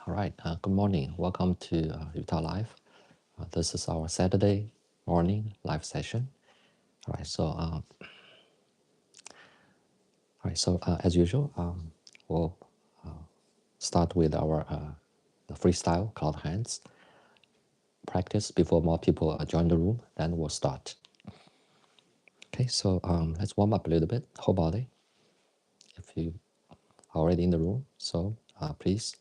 All right, good morning. Welcome to Yutao Life. This is our Saturday morning live session. All right, so as usual, we'll start with our the freestyle cloud hands practice before more people join the room. Then we'll start. Okay, so let's warm up a little bit. Whole body. If you are already in the room, so please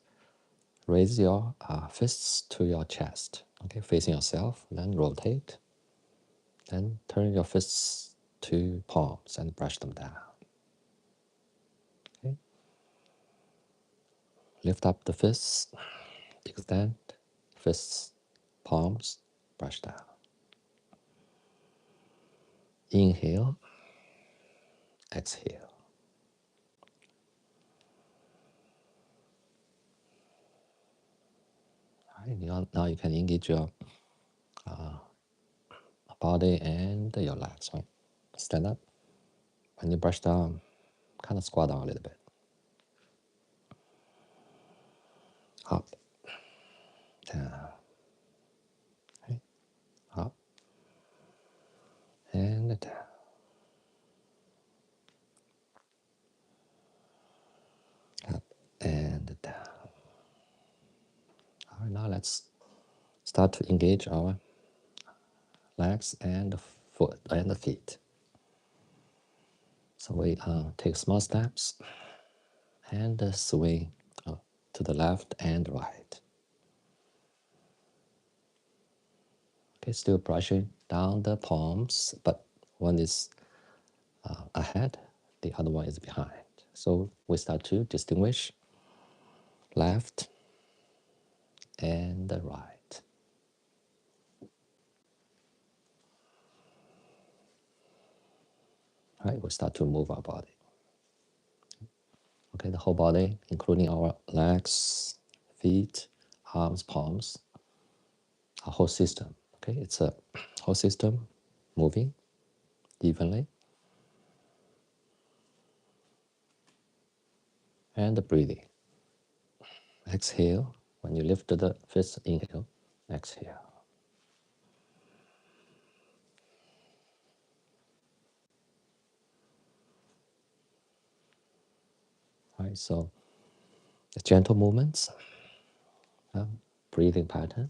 raise your fists to your chest. Okay, facing yourself. Then rotate. Then turn your fists to palms and brush them down. Okay. Lift up the fists, extend fists, palms, brush down. Inhale, exhale. All right, now you can engage your body and your legs. Right? Stand up. When you brush down, kind of squat down a little bit. Up, down, okay. Up, and down. Up and down. All right, now let's start to engage our legs and the foot and the feet. So we take small steps and swing to the left and right. Okay, still brushing down the palms, but one is ahead, the other one is behind. So we start to distinguish left and the right. All right, we start to move our body. Okay, the whole body, including our legs, feet, arms, palms, a whole system. Okay, it's a whole system moving evenly. And breathing. Exhale. When you lift the fist, inhale. Exhale. All right, so the gentle movements, breathing pattern,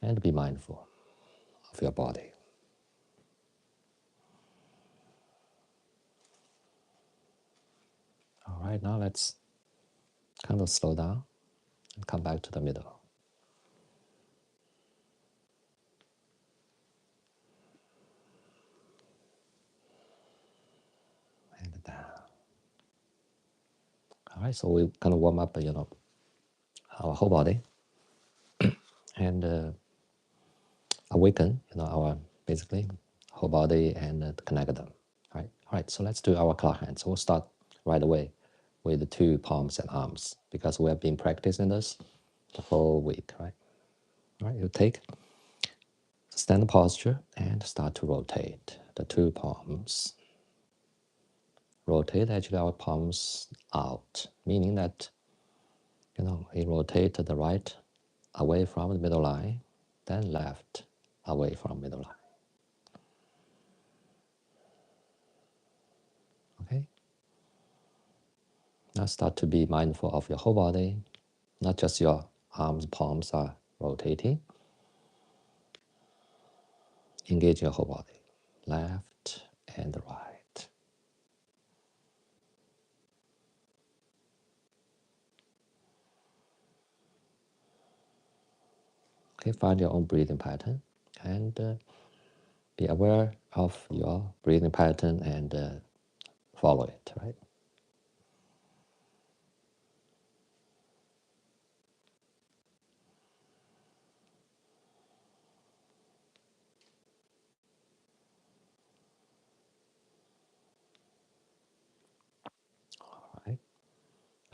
and be mindful of your body. All right, now let's kind of slow down and come back to the middle. And down. All right, so we kind of warm up, our whole body and awaken, our basically whole body and connect them. All right, so let's do our claw hands. We'll start right away with the two palms and arms because we have been practicing this the whole week, right? All right, you take stand posture and start to rotate the two palms. Rotate actually our palms out, meaning that, we rotate the right away from the middle line, then left away from middle line. Okay? Now start to be mindful of your whole body, not just your arms, palms are rotating. Engage your whole body, left and right. Okay, find your own breathing pattern and be aware of your breathing pattern and follow it, right? All right.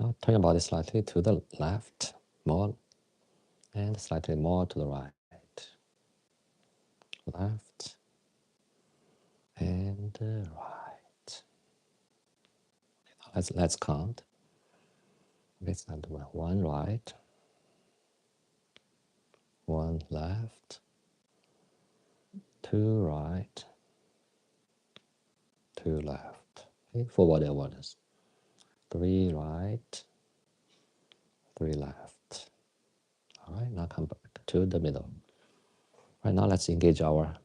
Now turn your body slightly to the left more and slightly more to the right. Left and right. Okay, now let's count. Okay, start with one right, 1 left, 2 right, 2 left. Okay, forward awareness. 3 right, 3 left. All right, now come back to the middle. Right now, let's engage our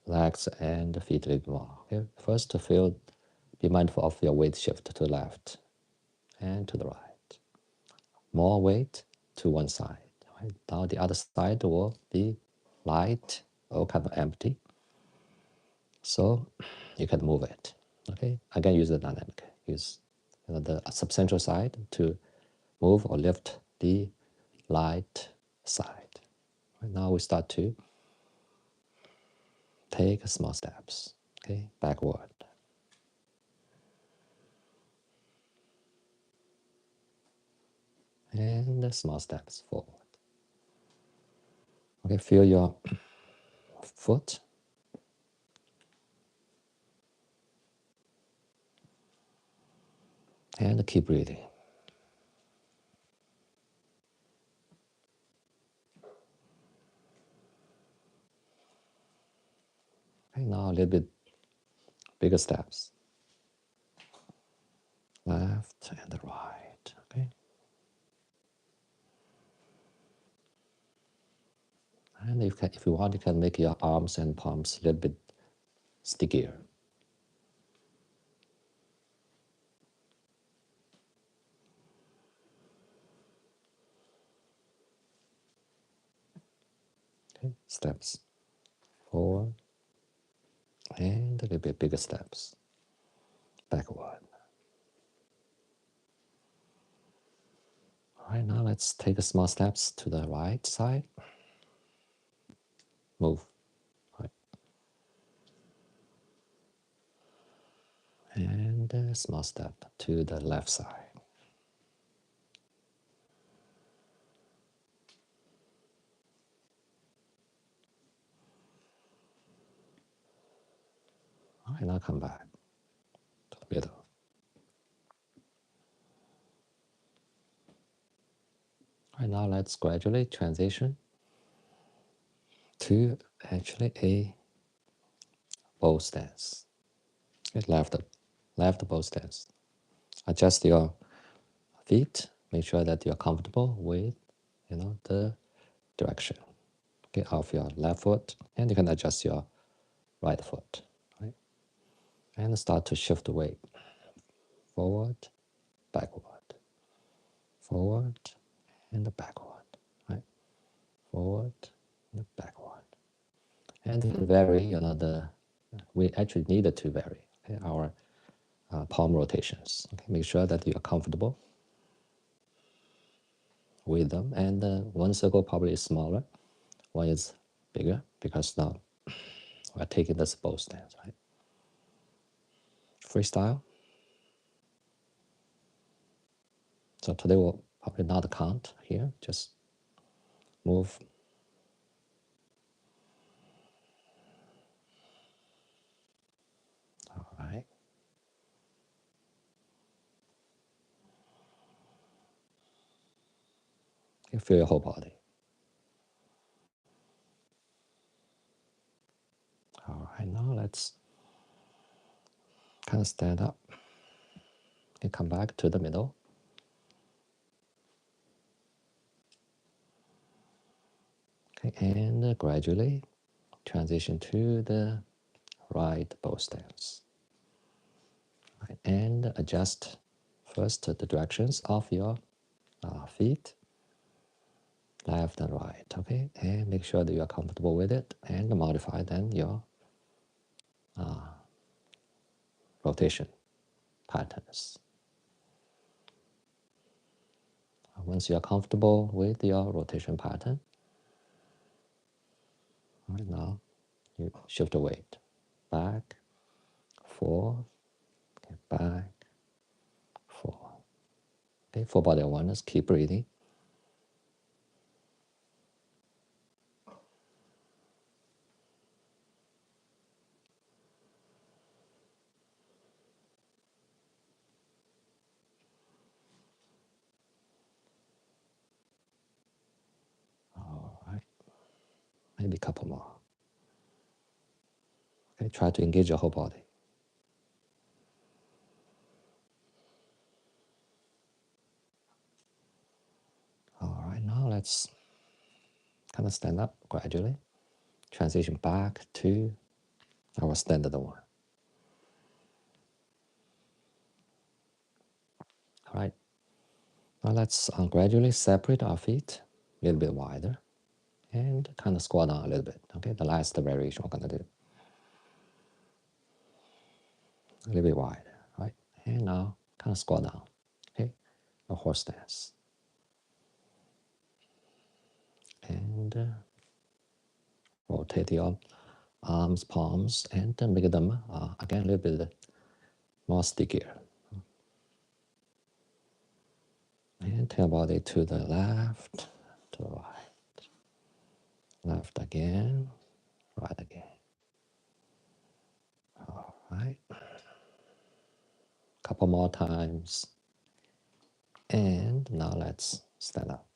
legs and feet a little more. Okay, first to feel, be mindful of your weight shift to the left and to the right. More weight to one side. Right? Now the other side will be light or kind of empty. So you can move it. Okay, again, use the dynamic. Use the substantial side to move or lift the light side. Right now we start to take small steps. Okay, backward. And small steps forward. Okay, feel your foot. And keep breathing. Okay, now a little bit bigger steps. Left and the right. Okay. And if you want, you can make your arms and palms a little bit stickier. Okay. Steps forward and a little bit bigger steps backward. All right, now let's take small steps to the right side. Move. Right. And a small step to the left side. All right, now come back to the middle. All right, now let's gradually transition to actually a bow stance. Okay, left bow stance. Adjust your feet. Make sure that you're comfortable with, the direction, okay, of your left foot, and you can adjust your right foot, right? And start to shift the weight forward, backward, forward, and backward, right? Forward and backward, and vary. We actually needed to vary, okay, our palm rotations. Okay, make sure that you are comfortable with them, and one circle probably is smaller, one is bigger, because now we're taking this bow stance, right? Freestyle. So today we'll probably not count here, just move. All right. You feel your whole body. All right, now let's kind of stand up and come back to the middle. Okay, and gradually transition to the right bow stance. Right, and adjust first the directions of your feet, left and right, okay? And make sure that you are comfortable with it, and modify then your rotation patterns. Once you are comfortable with your rotation pattern, right now you shift the weight back, forth, okay, back, forth. Okay, full body awareness, keep breathing. All maybe a couple more. Okay, try to engage your whole body. All right, now let's kind of stand up gradually. Transition back to our standard one. All right, now let's gradually separate our feet a little bit wider and kind of squat down a little bit. Okay, the last variation we're gonna do. A little bit wide, right? And now kind of squat down. Okay, a horse stance. And rotate your arms, palms, and make them again a little bit more stickier. And turn your body to the left, to the right. Left again, right again. All right. Couple more times. And now let's stand up.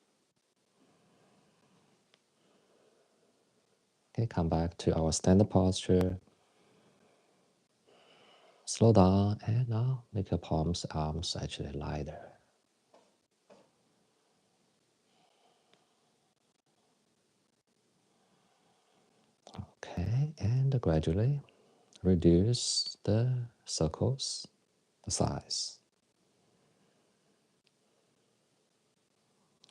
Okay, come back to our standard posture. Slow down, and now make your palms, arms actually lighter. Okay, and gradually reduce the circles, the size.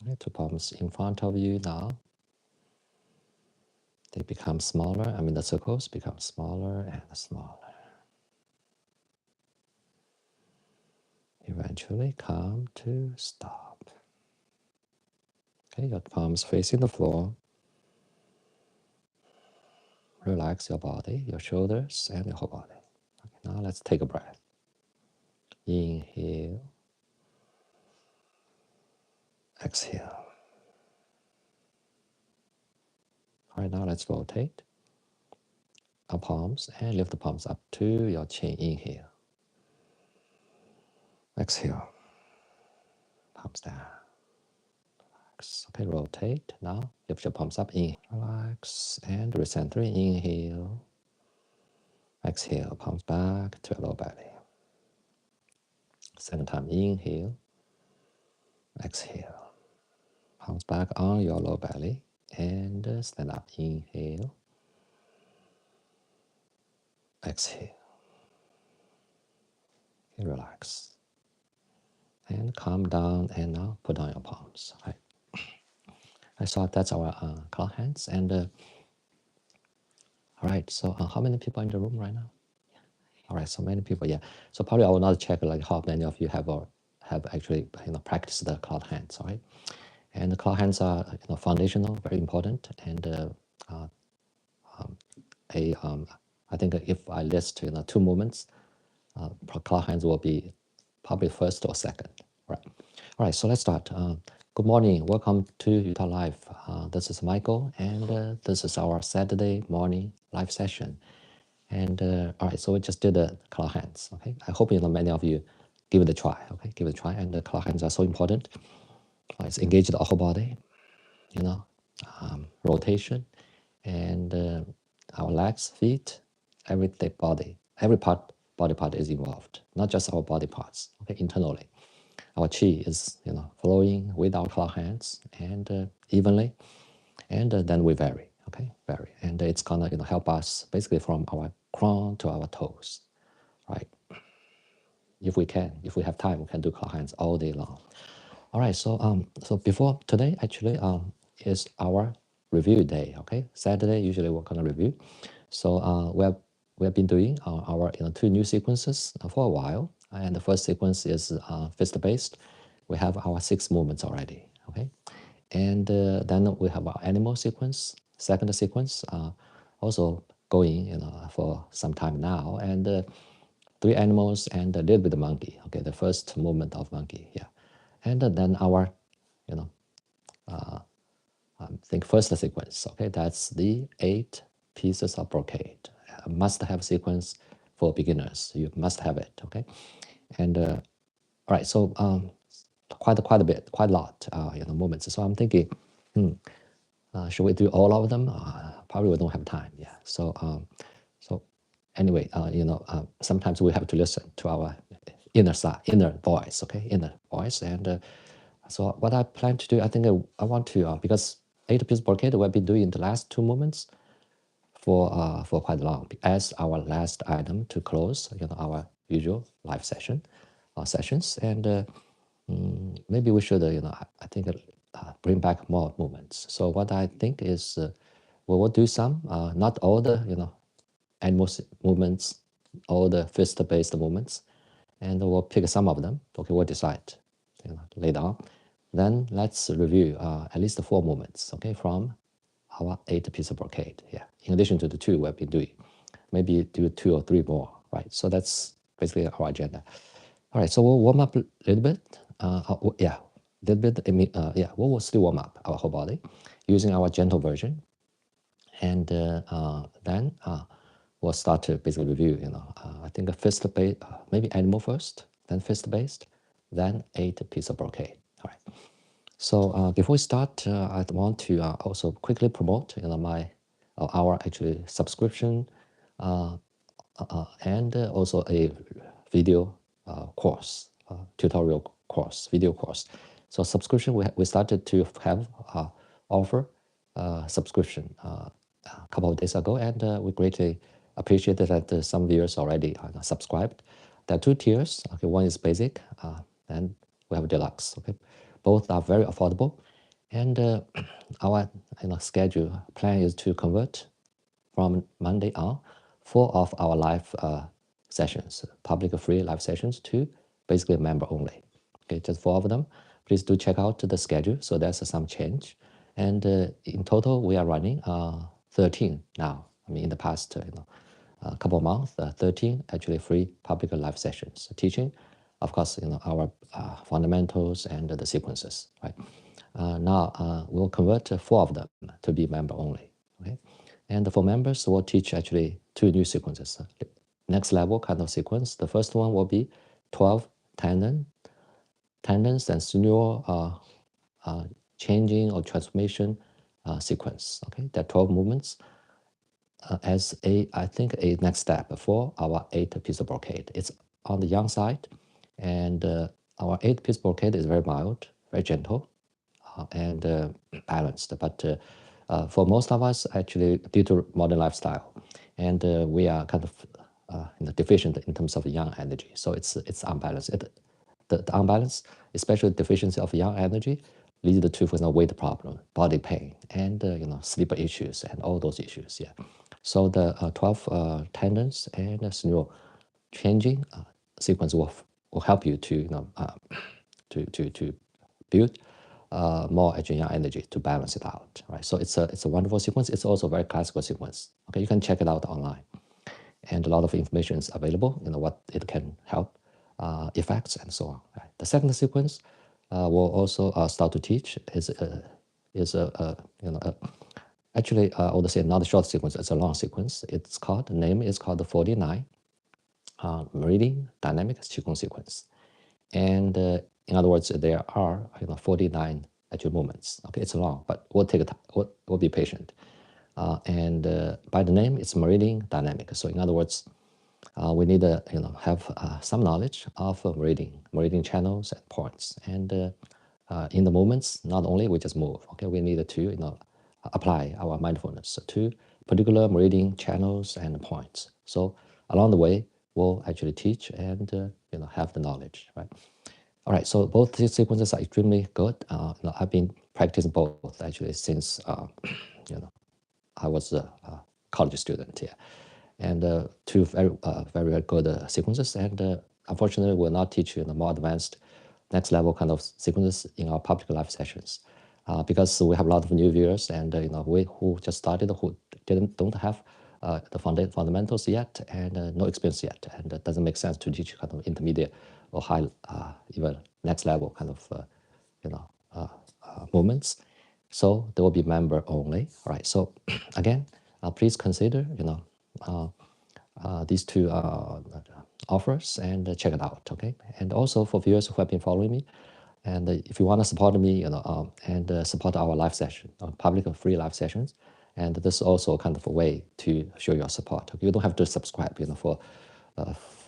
Okay, two palms in front of you now. They become smaller. I mean, the circles become smaller and smaller. Eventually come to stop. Okay, your palms facing the floor. Relax your body, your shoulders, and your whole body. Okay, now let's take a breath. Inhale. Exhale. All right, now let's rotate our palms and lift the palms up to your chin. Inhale. Exhale. Palms down. Relax. Okay, rotate. Now lift your palms up. Inhale. Relax and recenter. Inhale. Exhale. Palms back to your lower belly. Second time. Inhale. Exhale. Palms back on your lower belly and stand up. Inhale. Exhale. Okay, relax. And calm down and now put down your palms. Right. I thought that's our cloud hands. And all right, so how many people in the room right now? All right, so many people, yeah. So probably I will not check like how many of you have actually practiced the cloud hands, all right? And the cloud hands are foundational, very important. And I think if I list two movements, cloud hands will be probably first or second. All right, so let's start. Good morning, welcome to Yutao Life. This is Michael, and this is our Saturday morning live session. And all right, so we just did the cloud hands. Okay, I hope many of you give it a try. Okay, give it a try. And the cloud hands are so important. It's engaged the whole body, rotation, and our legs, feet, every body part is involved. Not just our body parts. Okay, internally, our chi is flowing with our cloud hands and evenly, and then we vary. Okay, vary, and it's gonna help us basically from our crown to our toes, right? If we have time, we can do cloud hands all day long. All right, so before today actually is our review day. Okay, Saturday usually we're gonna review. So we have been doing our two new sequences for a while, and the first sequence is fist based. We have our 6 movements already. Okay, and then we have our animal sequence, second sequence, also going for some time now, and 3 animals and a little bit of monkey. Okay, the first movement of monkey, yeah, and then our I think first sequence. Okay, that's the 8 pieces of brocade. Must have sequence for beginners. You must have it. Okay, and all right, so quite a bit, quite a lot, movements. So I'm thinking, should we do all of them? probably we don't have time. Yeah. So anyway, sometimes we have to listen to our inner voice. Okay, inner voice. And so what I plan to do, I think I want to because 8-piece brocade we've been doing the last 2 movements for quite long as our last item to close, our usual live sessions, and maybe we should, I think, bring back more movements. So what I think is we will do some, not all the, animal movements, all the fist-based movements, and we'll pick some of them. Okay, we'll decide later on. Then let's review at least 4 movements, okay, from our 8-piece brocade. Yeah, in addition to the 2 we've been doing, maybe do 2 or 3 more, right? So that's basically our agenda. All right, so we'll warm up a little bit. Yeah, a little bit. Yeah, we will still warm up our whole body using our gentle version, and then we'll start to basically review. I think a fist-based, maybe animal first, then fist-based, then 8-piece brocade. All right. So before we start, I want to also quickly promote, our actually subscription and also a video course, tutorial course, video course. So subscription, we started to have offer subscription a couple of days ago, and we greatly appreciate that some viewers already subscribed. There are 2 tiers. Okay, one is basic, and we have deluxe. Okay, both are very affordable, and our schedule plan is to convert from Monday on 4 of our live sessions, public free live sessions, to basically member only. Okay, just 4 of them. Please do check out the schedule. So there's some change, and in total we are running 13 now. I mean, in the past couple of months, 13 actually free public live sessions teaching, of course, our fundamentals and the sequences. Right now, we'll convert 4 of them to be member only. Okay. And for members, we'll teach actually 2 new sequences. Next level kind of sequence. The first one will be 12 tendons and sinew changing or transformation sequence. Okay, there are 12 movements as I think a next step for our 8-piece brocade. It's on the young side, and our 8-piece brocade is very mild, very gentle, and balanced. But for most of us, actually, due to modern lifestyle, and we are kind of deficient in terms of yang energy, so it's unbalanced. The unbalance, especially deficiency of yang energy, leads to, for example, weight problem, body pain, and sleep issues, and all those issues. Yeah. So the 12 tendons and sinew changing sequence will help you to to build more yang energy to balance it out, right? So it's a wonderful sequence. It's also a very classical sequence. Okay, you can check it out online, and a lot of information is available. What it can help, effects, and so on. Right? The second sequence will also start to teach actually I would say not a short sequence. It's a long sequence. The name is called the 49 Meridian Dynamic Qigong sequence, and in other words, there are 49 actual movements. Okay, it's long, but we'll take it. We'll be patient. And by the name, it's meridian dynamic. So in other words, we need to have some knowledge of meridian channels and points. And in the movements, not only we just move. Okay, we need to apply our mindfulness to particular meridian channels and points. So along the way, we'll actually teach and have the knowledge, right? All right, so both these sequences are extremely good. I've been practicing both actually since I was a college student here, and 2 very good sequences. And unfortunately, we'll not teach you the more advanced, next level kind of sequences in our public live sessions, because we have a lot of new viewers, and we who just started, who don't have the fundamentals yet, and no experience yet, and it doesn't make sense to teach kind of intermediate or high, even next level kind of movements. So they will be member only. All right. So again, please consider these 2 offers and check it out. Okay. And also for viewers who have been following me, and if you want to support me, and support our live session, public and free live sessions, And this is also kind of a way to show your support. You don't have to subscribe,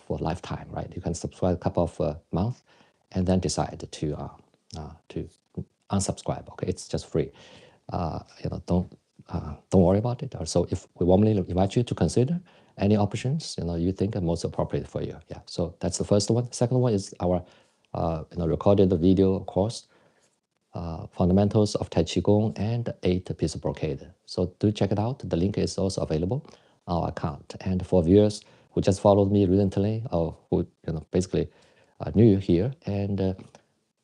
for lifetime, right? You can subscribe a couple of months, and then decide to unsubscribe. Okay, it's just free. Don't worry about it. So if we warmly invite you to consider any options you think are most appropriate for you. Yeah. So that's the first one. Second one is our recorded video course, Fundamentals of Tai Chi Qigong and 8-piece brocade. So do check it out. The link is also available on our account. And for viewers who just followed me recently, or who basically new here, and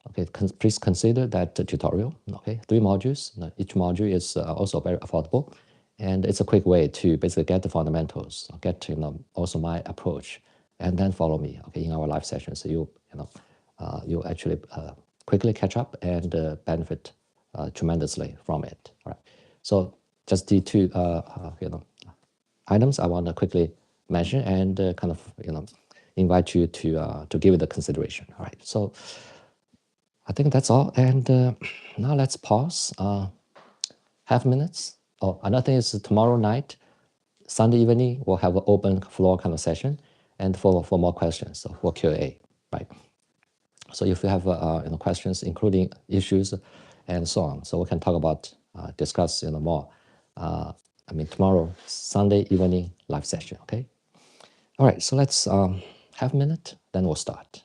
okay, please consider that tutorial. Okay, 3 modules. Each module is also very affordable, and it's a quick way to basically get the fundamentals, get also my approach, and then follow me. Okay, in our live sessions, so you actually quickly catch up and benefit tremendously from it. All right. So just the 2 items I want to quickly mention and kind of invite you to give it a consideration. All right. So I think that's all. And now let's pause half minutes. Oh, another thing is tomorrow night, Sunday evening, we'll have an open floor kind of session and for more questions, so for Q&A, right? So if you have questions, including issues and so on, so we can talk about, discuss more. Tomorrow, Sunday evening live session, okay? All right, so let's have a minute, then we'll start.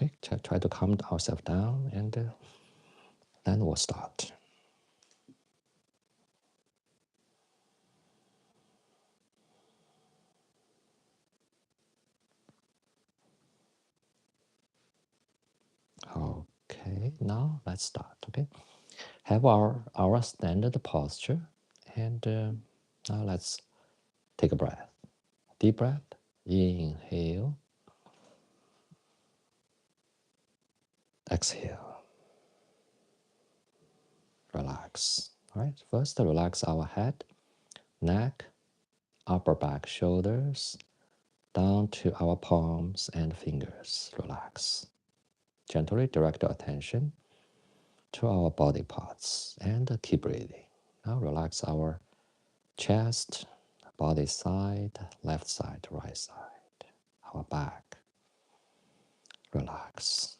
Okay, try to calm ourselves down, and then we'll start. Okay, now let's start. Okay, have our standard posture, and now let's take a breath. Deep breath. Inhale. Exhale. Relax. All right. First, relax our head, neck, upper back, shoulders, down to our palms and fingers. Relax. Gently direct your attention to our body parts and keep breathing. Now relax our chest, body side, left side, right side, our back. Relax.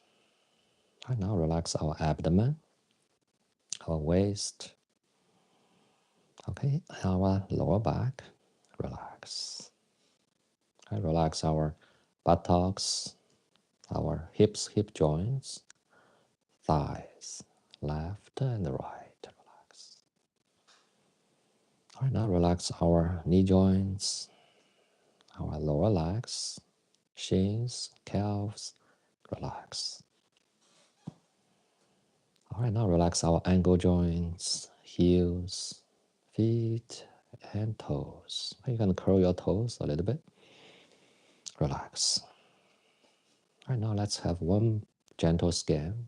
And now relax our abdomen, our waist, okay, our lower back. Relax. And relax our buttocks, our hips, hip joints, thighs, left and right. Relax. All right, now relax our knee joints, our lower legs, shins, calves. Relax. All right, now relax our ankle joints, heels, feet, and toes. You can curl your toes a little bit. Relax. All right, now let's have one gentle scan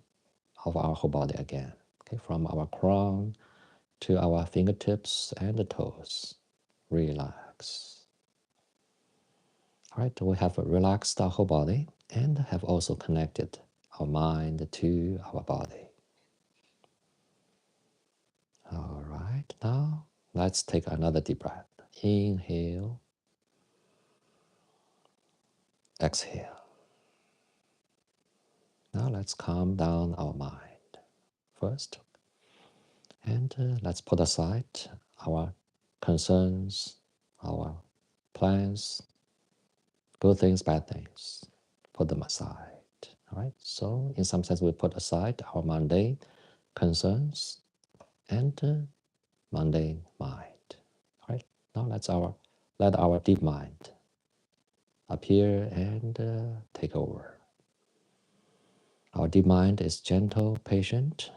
of our whole body again. Okay, from our crown to our fingertips and the toes. Relax. All right, we have relaxed our whole body and have also connected our mind to our body. All right, now let's take another deep breath. Inhale, exhale. Now let's calm down our mind first. And let's put aside our concerns, our plans, good things, bad things. Put them aside. All right. So in some sense, we put aside our mundane concerns and mundane mind. All right. Now let our deep mind appear and take over. Our deep mind is gentle, patient,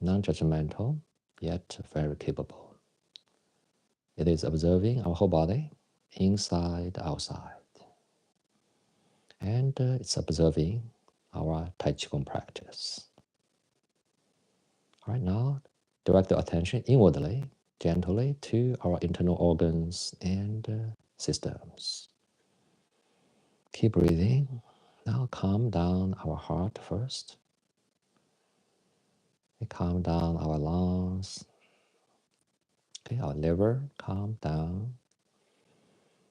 non-judgmental, yet very capable. It is observing our whole body, inside, outside. And it's observing our Tai Chi Qigong practice. All right, now direct your attention inwardly, gently to our internal organs and systems. Keep breathing. Now calm down our heart first. Calm down our lungs. Okay, our liver, calm down.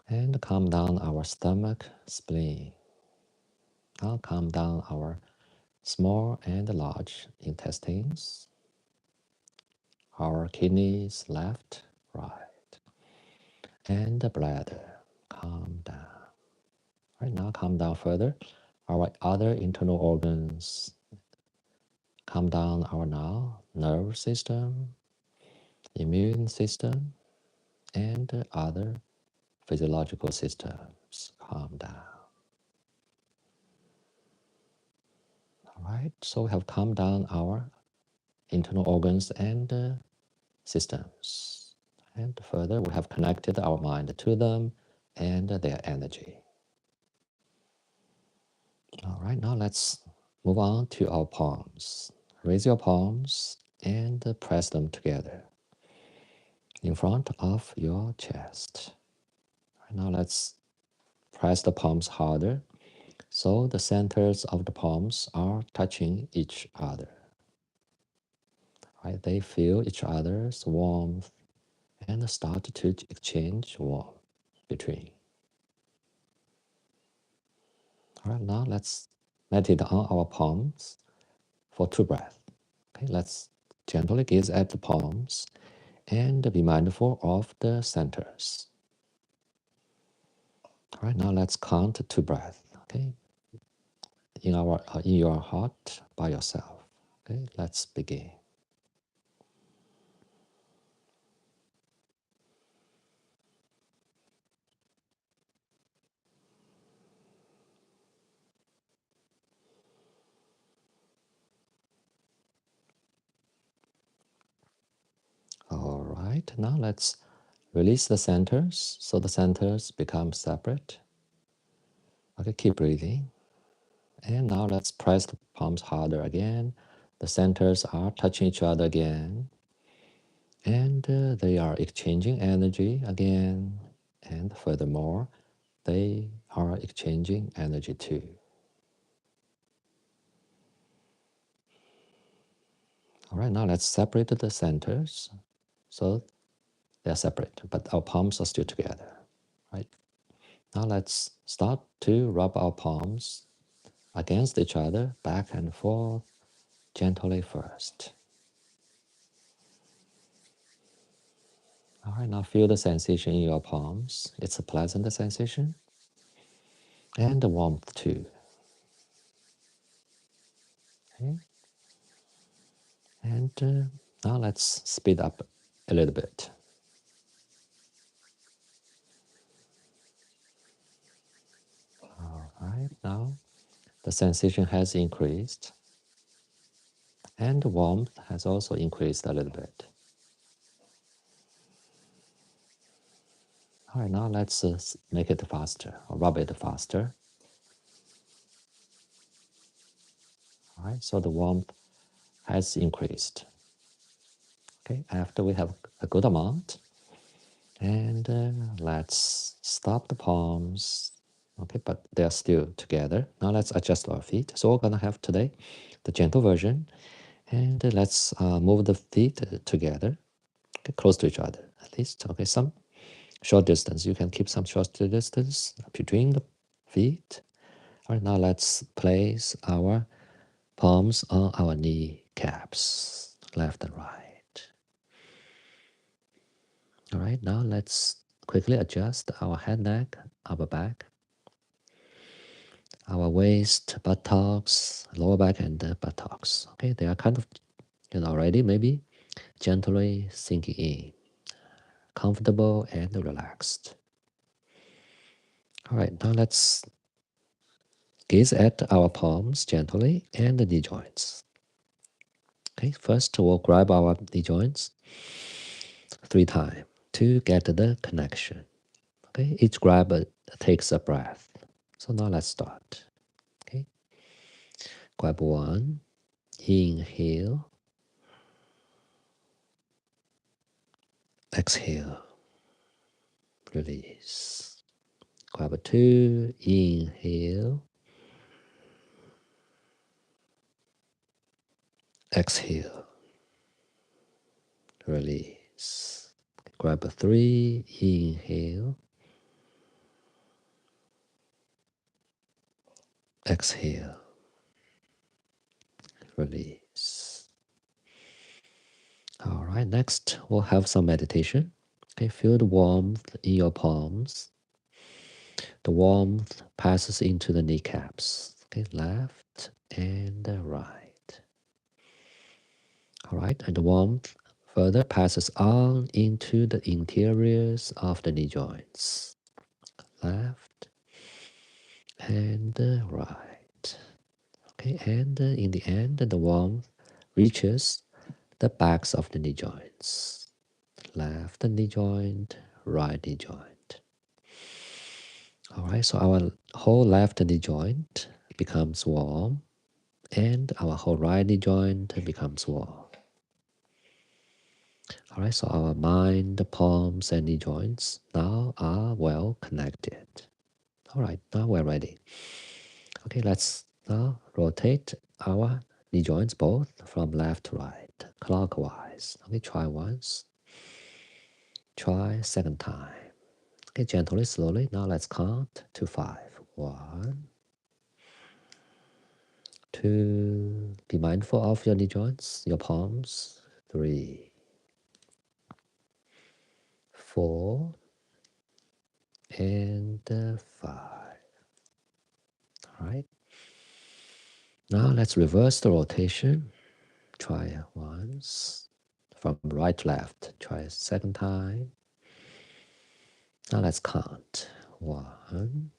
And calm down our stomach, spleen. Now calm down our small and large intestines, our kidneys, left, right, and the bladder, calm down. Right now, calm down further. Our other internal organs, calm down our now nerve system, immune system, and other physiological systems, calm down. All right, so we have calmed down our internal organs and systems. And further, we have connected our mind to them and their energy. All right, now let's move on to our palms. Raise your palms and press them together in front of your chest. Right, now let's press the palms harder so the centers of the palms are touching each other. Right, they feel each other's warmth and start to exchange warmth between. All right, now let's meditate on our palms for 2 breaths. Okay, let's gently gaze at the palms and be mindful of the centers. All right, now let's count 2 breaths. Okay, in your heart by yourself. Okay, let's begin. All right, now let's release the centers so the centers become separate. Okay, keep breathing. And now let's press the palms harder again. The centers are touching each other again. And they are exchanging energy again. And furthermore, they are exchanging energy too. All right, now let's separate the centers. So they're separate, but our palms are still together, right? Now let's start to rub our palms against each other, back and forth, gently first. All right, now feel the sensation in your palms. It's a pleasant sensation and the warmth too. Okay. And now let's speed up a little bit. All right, now the sensation has increased and the warmth has also increased a little bit. All right, now let's make it faster, or rub it faster. All right, so the warmth has increased. Okay, after we have a good amount, and let's stop the palms. Okay, but they're still together. Now let's adjust our feet. So we're gonna have today the gentle version, and let's move the feet together, okay, close to each other at least. Okay, some short distance. You can keep some short distance between the feet. All right, now let's place our palms on our knee caps, left and right. All right, now let's quickly adjust our head, neck, upper back, our waist, buttocks, lower back, and the buttocks. Okay, they are kind of, already maybe gently sinking in, comfortable and relaxed. All right, now let's gaze at our palms gently and the knee joints. Okay, first we'll grab our knee joints 3 times to get the connection. Okay, each grab takes a breath. So now let's start. Okay, grab 1, inhale, exhale, release. grab a 2, inhale, exhale, release. Grab a 3, inhale, exhale, release. All right, next we'll have some meditation. Okay, feel the warmth in your palms. The warmth passes into the kneecaps. Okay, left and right. All right, and the warmth further passes on into the interiors of the knee joints. Left and right. Okay, and in the end, the warmth reaches the backs of the knee joints. Left knee joint, right knee joint. All right, so our whole left knee joint becomes warm, and our whole right knee joint becomes warm. All right, so our mind, the palms, and knee joints now are well connected. All right, now we're ready. Okay, let's now rotate our knee joints both from left to right, clockwise. Okay, try once. Try second time. Okay, gently, slowly. Now let's count to 5. 1, 2. Be mindful of your knee joints, your palms. 3, 4, and 5. All right. Now let's reverse the rotation. Try once. From right to left. Try a second time. Now let's count. 1,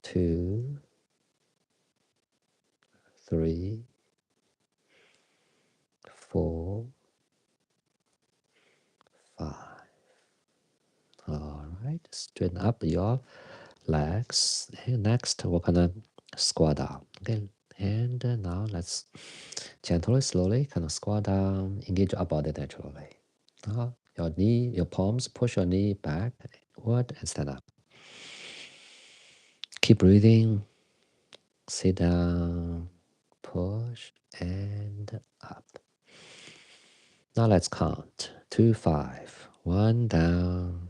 2, 3, 4, 5. All right. Straighten up your legs. And next, we're gonna squat down. Okay. And now let's gently, slowly kind of squat down, engage our body naturally. Now, your palms, push your knee back, forward, and stand up. Keep breathing. Sit down, push, and up. Now let's count. 2, 5. 1 down,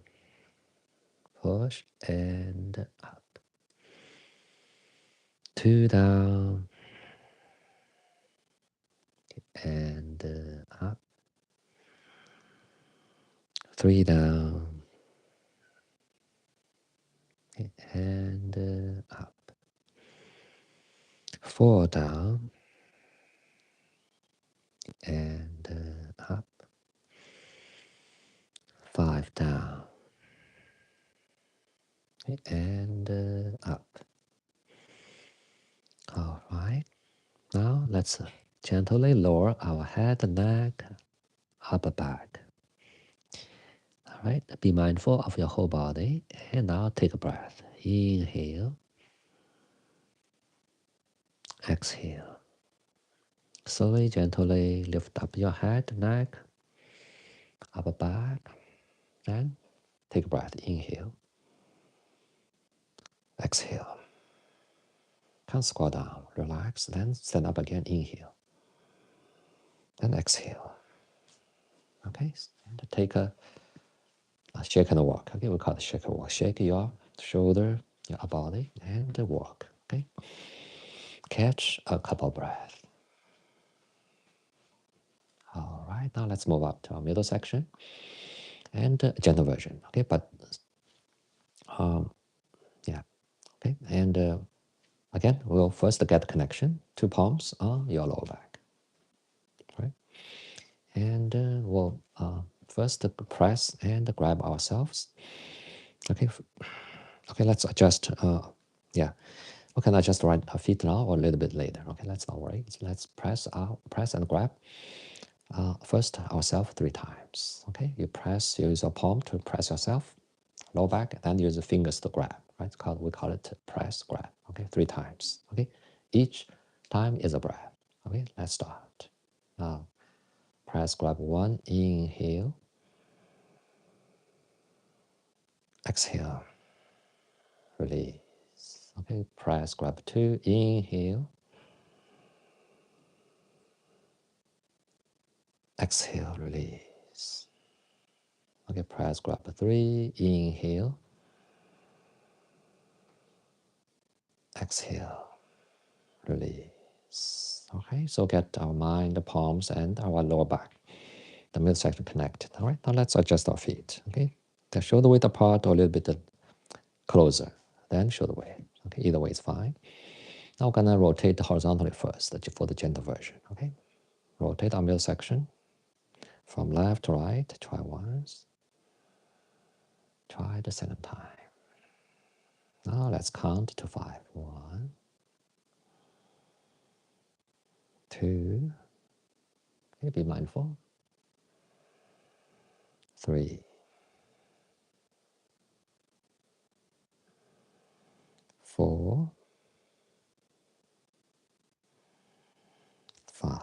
push, and up. 2 down, and up. 3 down, and up. 4 down, and up. 5 down, and up. All right. Now let's gently lower our head, neck, upper back. All right. Be mindful of your whole body. And now take a breath. Inhale. Exhale. Slowly, gently lift up your head, neck, upper back. Then take a breath. Inhale. Exhale. Can squat down. Relax. Then stand up again. Inhale. Then exhale. Okay. And take a shake and walk. Okay. We call it shake and walk. Shake your shoulder, your body, and walk. Okay. Catch a couple breaths. All right. Now let's move up to our middle section and gentle version. Okay. But yeah. Okay. And again, we'll first get connection. 2 palms on your lower back. Right. And we'll first press and grab ourselves. Okay. Okay. Let's adjust. Yeah. We can adjust our feet now or a little bit later. Okay. Let's not worry. Let's press and grab. First ourselves 3 times. Okay. You use your palm to press yourself. Low back, then use the fingers to grab, right? We call it press, grab, okay? 3 times, okay? Each time is a breath, okay? Let's start. Now, press, grab 1, inhale, exhale. release. Okay, press, grab 2, inhale. Exhale, release. Okay, press, grab 3, inhale. Exhale, release. Okay, so get our mind, the palms, and our lower back, the midsection connected. All right, now let's adjust our feet. Okay, the shoulder width apart or a little bit closer, then shoulder width. Okay, either way is fine. Now we're gonna rotate horizontally first for the gentle version. Okay, rotate our midsection from left to right. Try once. Try the second time. Now let's count to 5. 1, 2. Okay, be mindful. 3, 4, 5.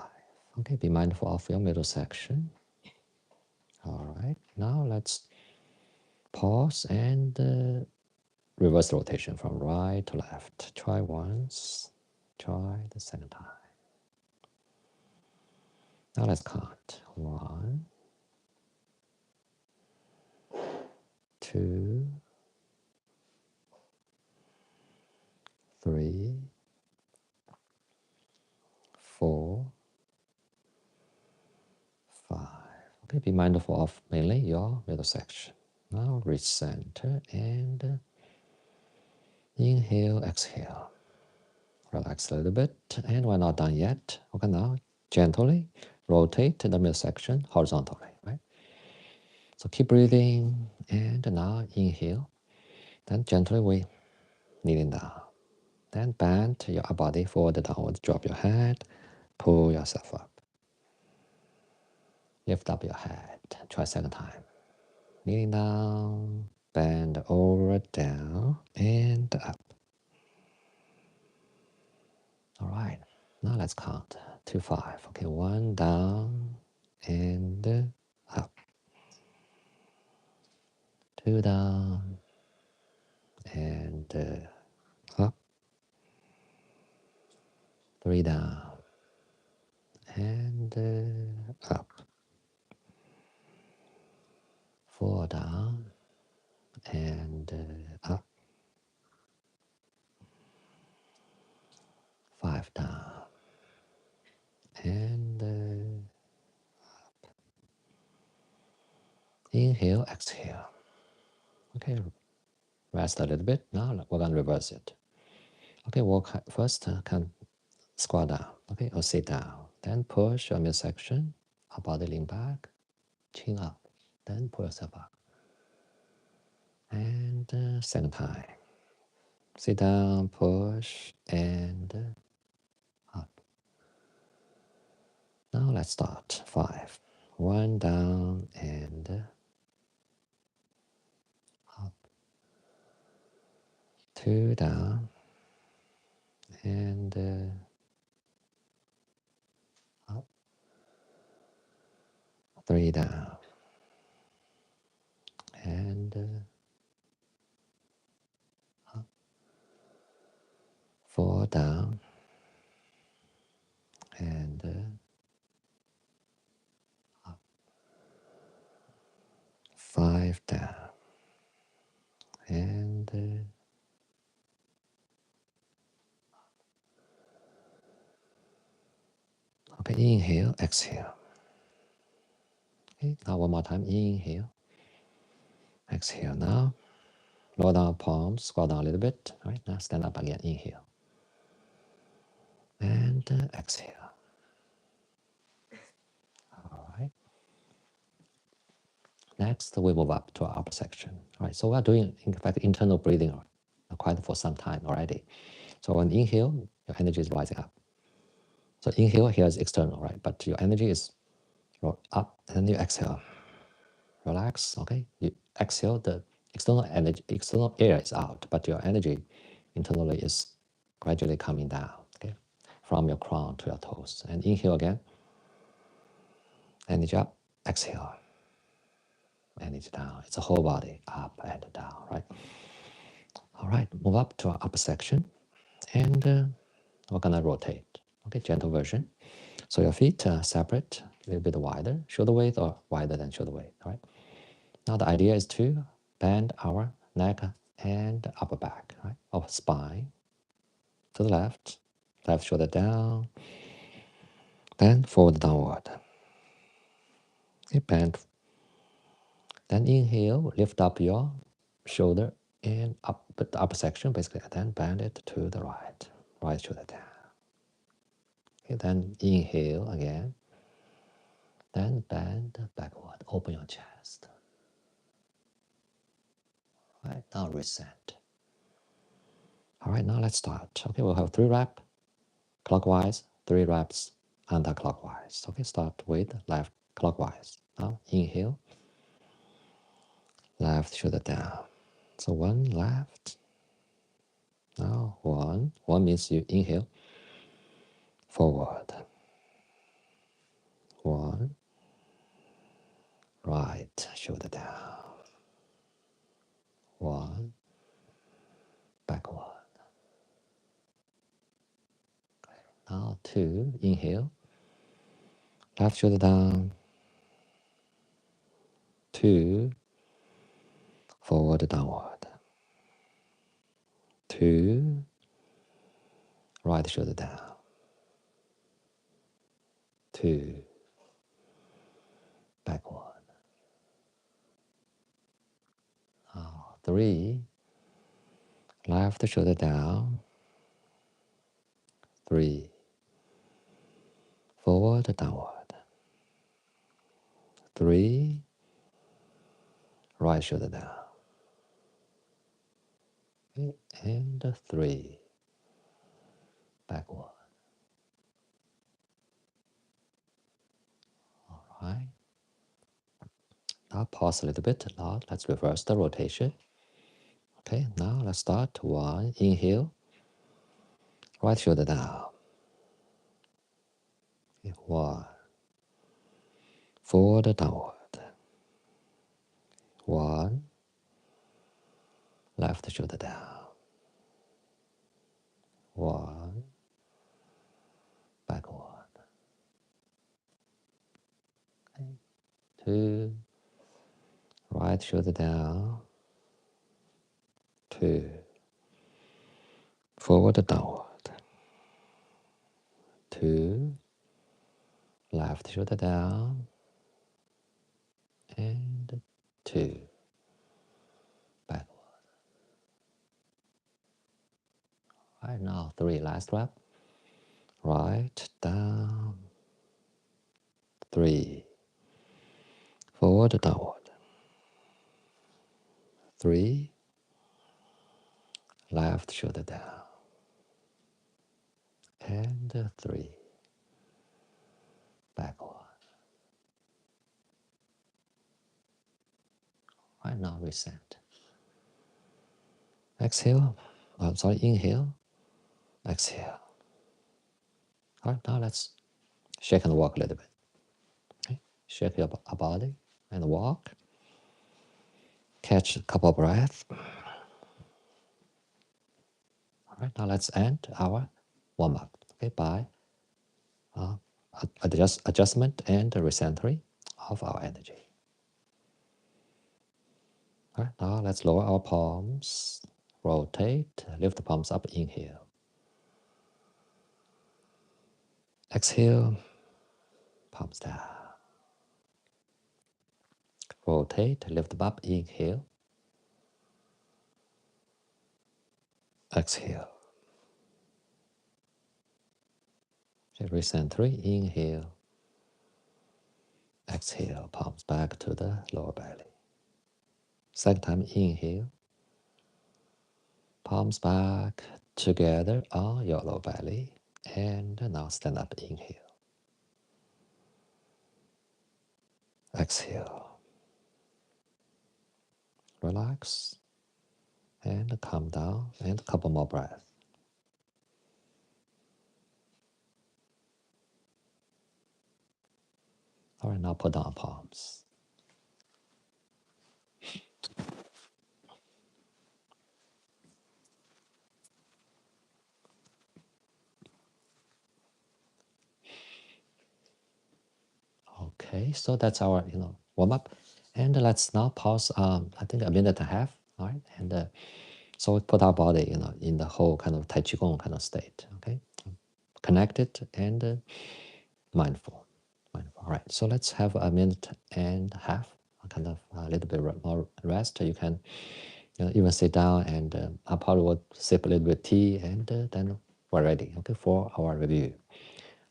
Okay, be mindful of your middle section. All right, now let's pause and reverse the rotation from right to left. Try once. Try the second time. Now let's count. 1, 2, 3, 4, 5. Okay, be mindful of mainly your middle section. Now reach center and inhale, exhale. Relax a little bit, and we're not done yet. Okay, now gently rotate the midsection horizontally, right? So keep breathing, and now inhale. Then gently we kneeling down. Then bend your body forward, downward. Drop your head, pull yourself up. Lift up your head. Try second time. Kneeling down, bend over, down, and up. All right. Now let's count to 5. Okay, 1 down and up. 2 down and up. 3 down and up. 4 down and up. 5 down and up. Inhale, exhale. Okay, rest a little bit. Now we're going to reverse it. Okay, walk first, can squat down, okay, or sit down. Then push your midsection, our body lean back, chin up. Then pull yourself up. And second time. Sit down, push, and up. Now let's start. 5. 1 down and up. 2 down and up. 3 down and up. 4 down and up. 5 down and okay, inhale, exhale. Okay, now one more time, inhale, exhale. Now lower down palms, squat down a little bit. All right, now stand up again, inhale and exhale. All right. Next, we move up to our upper section. All right, so we're doing, in fact, internal breathing quite for some time already. So when inhale, your energy is rising up. So inhale here is external, right? But your energy is up, and then you exhale. Relax, okay? You exhale, the external energy, external air is out, but your energy internally is gradually coming down, okay? From your crown to your toes. And inhale again. Energy up, exhale. Energy down. It's a whole body, up and down, right? All right, move up to our upper section, and we're gonna rotate. Okay, gentle version. So your feet separate, a little bit wider, shoulder width or wider than shoulder width. All right. Now the idea is to bend our neck and upper back, right? Or spine to the left, left shoulder down, then forward downward. Okay, bend. Then inhale, lift up your shoulder and up the upper section, basically, and then bend it to the right, right shoulder down. Okay, then inhale again, then bend backward, open your chest. All right, now reset. All right, now let's start. Okay, we'll have 3 reps clockwise, 3 reps anti-clockwise. Okay, start with left clockwise. Now inhale, left shoulder down. So 1 left. Now 1. 1 means you inhale, forward. 1, right shoulder down. 1, backward. Now 2, inhale, left shoulder down. 2, forward downward. 2, right shoulder down. 2, backward. Now 3, left shoulder down. 3, forward downward. 3, right shoulder down. Okay, and 3, backward. All right. Now pause a little bit. Now let's reverse the rotation. Okay, now let's start. 1, inhale, right shoulder down. Okay, 1, forward downward. 1, left shoulder down. 1, backward. Okay. 2, right shoulder down. 2, forward downward. 2, left shoulder down. And 2, backward. All right, now 3, last rep. Right down. 3, forward downward. 3, left shoulder down. And 3, backward. All right, now reset. Exhale. Inhale. Exhale. All right, now let's shake and walk a little bit. Okay. Shake your body and walk. Catch a couple of breaths. All right, now let's end our warm-up. Okay, by adjustment and recentering of our energy. All right, now let's lower our palms, rotate, lift the palms up, inhale. Exhale, palms down. Rotate, lift them up, inhale. Exhale. Recentering, inhale. Exhale, palms back to the lower belly. Second time, inhale. Palms back together on your lower belly. And now stand up, inhale. Exhale. Relax. And calm down. And a couple more breaths. All right, now put down palms. Okay, so that's our warm up, and let's now pause. I think a minute and a half. All right, and so we put our body in the whole kind of Tai Chi Qigong kind of state. Okay, connected and mindful. Mindful. All right, so let's have a minute and a half. Kind of a little bit more rest. You can even sit down, and I probably will sip a little bit of tea, and then we're ready. Okay, for our review,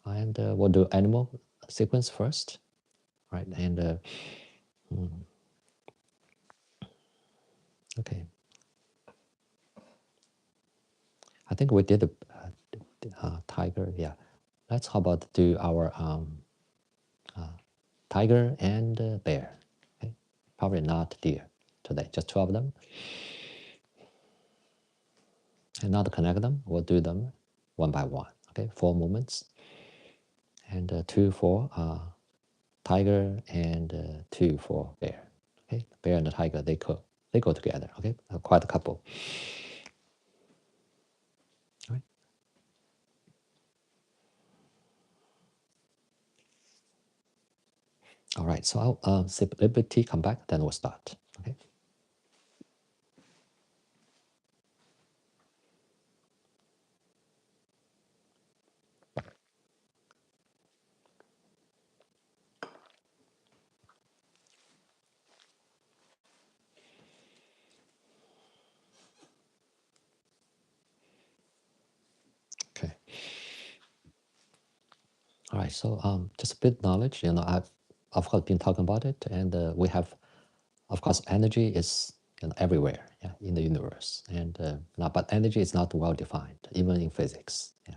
and we'll do animal sequence first. Right, and okay, I think we did a tiger. Yeah, let's how about do our tiger and bear. Okay, probably not deer today. Just two of them, and not connect them. We'll do them one by one. Okay, 4 movements, and 2 for tiger, and 2 for bear. Okay, bear and the tiger, they go together. Okay, quite a couple. All right. All right. So I'll sip a little bit tea, come back, then we'll start. Okay. Okay. All right. So just a bit knowledge. I've of course been talking about it, and we have, of course, energy is everywhere, yeah, in the universe, and but energy is not well defined, even in physics. Yeah.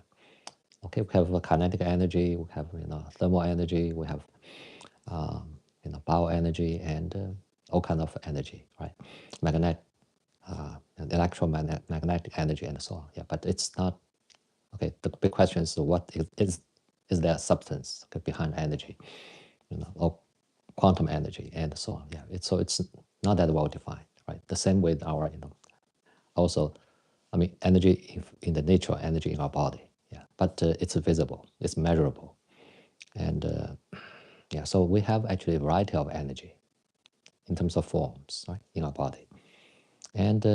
Okay, we have kinetic energy, we have thermal energy, we have bioenergy, and all kind of energy, right? Magnetic, and electromagnetic energy, and so on. Yeah, but it's not okay. The big question is what is there substance behind energy, or quantum energy, and so on. Yeah, it's not that well defined, right? The same with our also, I mean, energy in the nature of energy in our body. Yeah, but it's visible, it's measurable, and yeah. So we have actually a variety of energy in terms of forms, right, in our body, and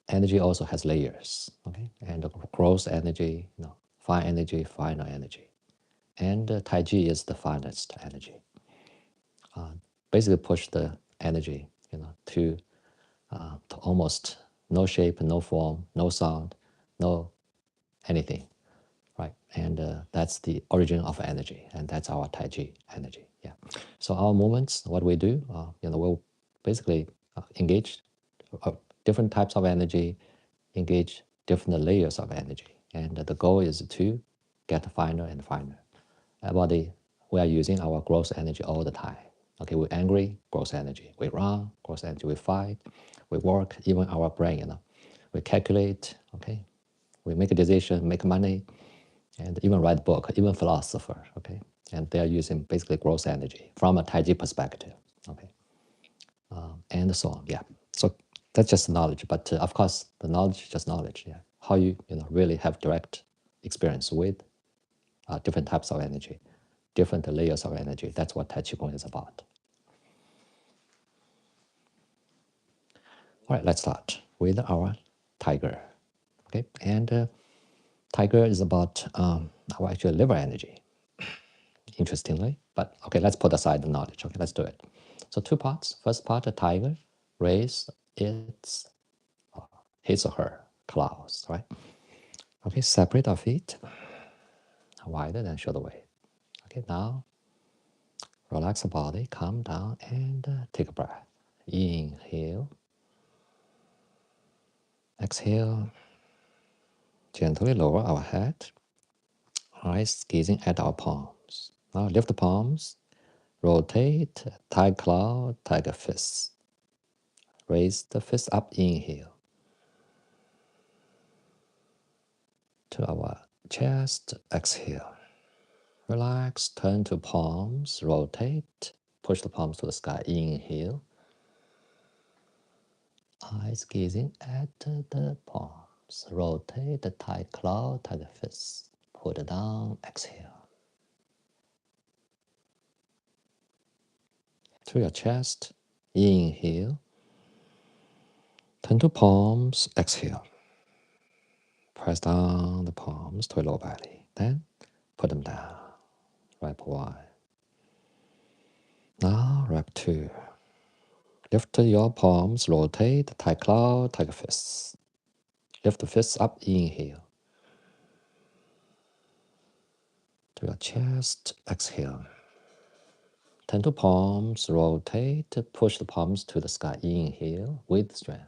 energy also has layers. Okay, and gross energy, fine energy, final energy, and Tai Chi is the finest energy. Basically, push the energy, to almost no shape, no form, no sound, no anything, right? And that's the origin of energy, and that's our Tai Chi energy. Yeah. So our movements, what we do, we'll basically engage different types of energy, engage different layers of energy, and the goal is to get finer and finer. Our body, we are using our gross energy all the time. Okay, we're angry, gross energy. We run, gross energy. We fight, we work, even our brain, we calculate, okay? We make a decision, make money, and even write a book, even philosopher, okay? And they are using basically gross energy from a Tai Chi perspective, okay? And so on, yeah. So that's just knowledge, but of course, the knowledge is just knowledge, yeah. How you, really have direct experience with different types of energy, different layers of energy. That's what Tai Chi Qigong is about. All right, let's start with our tiger. Okay, and tiger is about our actual liver energy, interestingly. But okay, let's put aside the knowledge. Okay, let's do it. So 2 parts. First part, the tiger raise its his or her claws, right? Okay, separate our feet wider than shoulder width. Okay, now relax the body, calm down, and take a breath. Inhale. Exhale. Gently lower our head. Eyes gazing at our palms. Now lift the palms. Rotate. Tiger claw, tiger fist. Raise the fist up. Inhale. To our chest. Exhale. Relax. Turn to palms. Rotate. Push the palms to the sky. Inhale. Eyes gazing at the palms. Rotate the tiger claw, tiger fist. Put it down. Exhale. to your chest. Inhale. Turn to palms. Exhale. Press down the palms to your lower belly. Then put them down. Wrap one. Now wrap two. Lift your palms. Rotate. Tiger claw. Tiger fists. Lift the fists up. Inhale. To your chest. Exhale. Turn to palms. Rotate. Push the palms to the sky. Inhale with strength.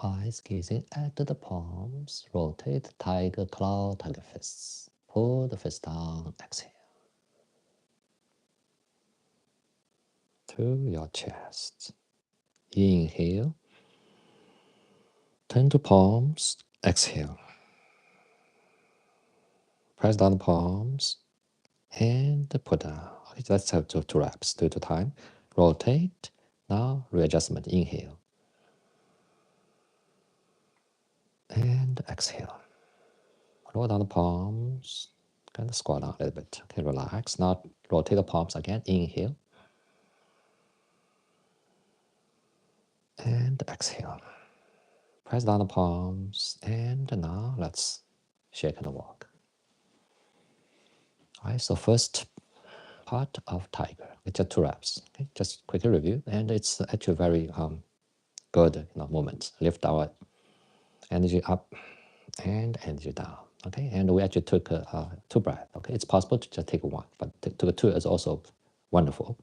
Eyes gazing at the palms. Rotate, tiger claw, tiger fists. Pull the fist down, exhale. To your chest. Inhale. Turn to palms, exhale. Press down the palms and put down. Okay, let's have two reps, two at a time. Rotate. Now readjustment. Inhale. And exhale. Roll down the palms. Kind of squat down a little bit. Okay, relax. Now rotate the palms again. Inhale. And exhale. Press down the palms. And now let's shake and walk. All right, so first part of tiger. It's just two reps. Okay, just quickly review. And it's actually very good movement. Lift our energy up and energy down. Okay, and we actually took two breaths. Okay, it's possible to just take one, but took two is also wonderful.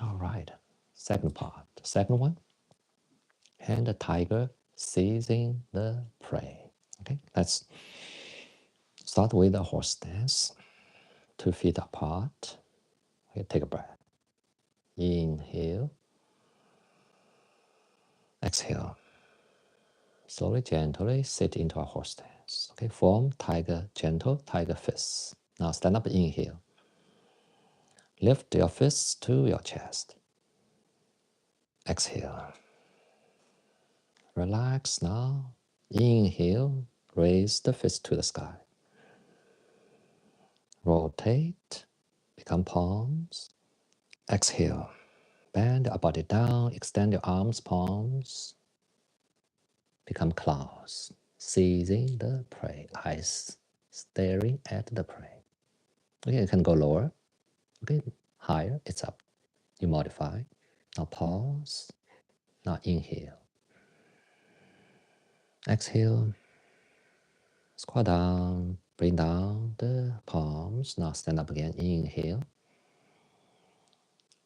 All right, second part. Second one. And the tiger seizing the prey. Okay, let's start with the horse stance. 2 feet apart. Okay, take a breath. Inhale. Exhale. Slowly, gently sit into a horse stance. Okay, form tiger, gentle tiger fists. Now stand up, inhale. Lift your fists to your chest. Exhale. Relax now. Inhale. Raise the fist to the sky. Rotate. Become palms. Exhale. Bend your body down. Extend your arms, palms. Become claws. Seizing the prey. Eyes staring at the prey. Okay, you can go lower. Okay, higher. It's up. You modify. Now pause. Now inhale. Exhale. Squat down. Bring down the palms. Now stand up again. Inhale.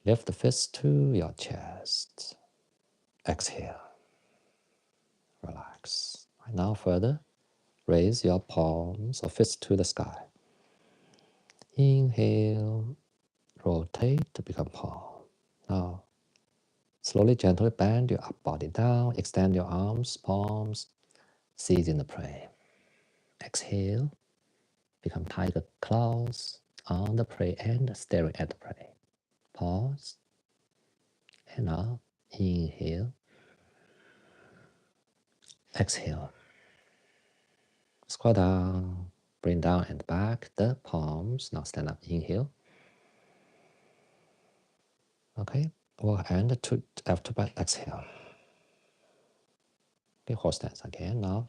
Lift the fist to your chest. Exhale. Relax. Right now further. Raise your palms or fists to the sky. Inhale. Rotate to become palm. Now slowly, gently bend your upper body down. Extend your arms, palms. Seizing the prey. Exhale. Become tiger claws on the prey and staring at the prey. Pause. And now inhale. Exhale. Squat down. Bring down and back the palms. Now stand up. Inhale. Okay. We'll end to after breath. Exhale. Okay, horse stance again. Now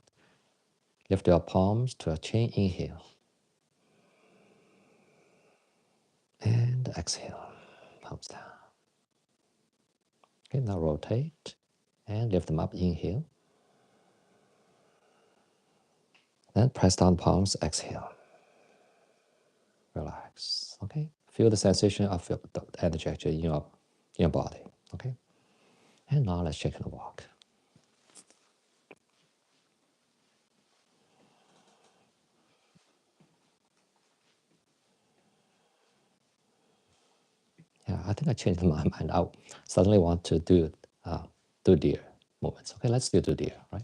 lift your palms to a chin. Inhale. And exhale. Palms down. Okay, now rotate and lift them up. Inhale. Then press down palms. Exhale. Relax. Okay. Feel the sensation of the energy actually in your body. Okay. And now let's shake and walk. Yeah, I think I changed my mind. I suddenly want to do deer movements. Okay, let's do deer, right?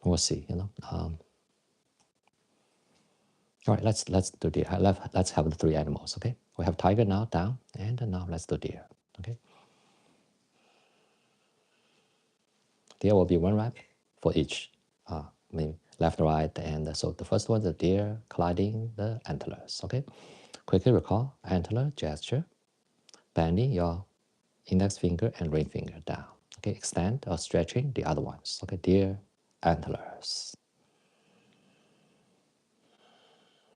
We'll see. All right, let's do deer. Let's have the three animals. Okay, we have tiger now down, and now let's do deer. Okay, deer will be one rep for each. Maybe left, right, and so the first one, the deer colliding the antlers. Okay, quickly recall antler gesture, bending your index finger and ring finger down. Okay, extend or stretching the other ones. Okay, deer antlers.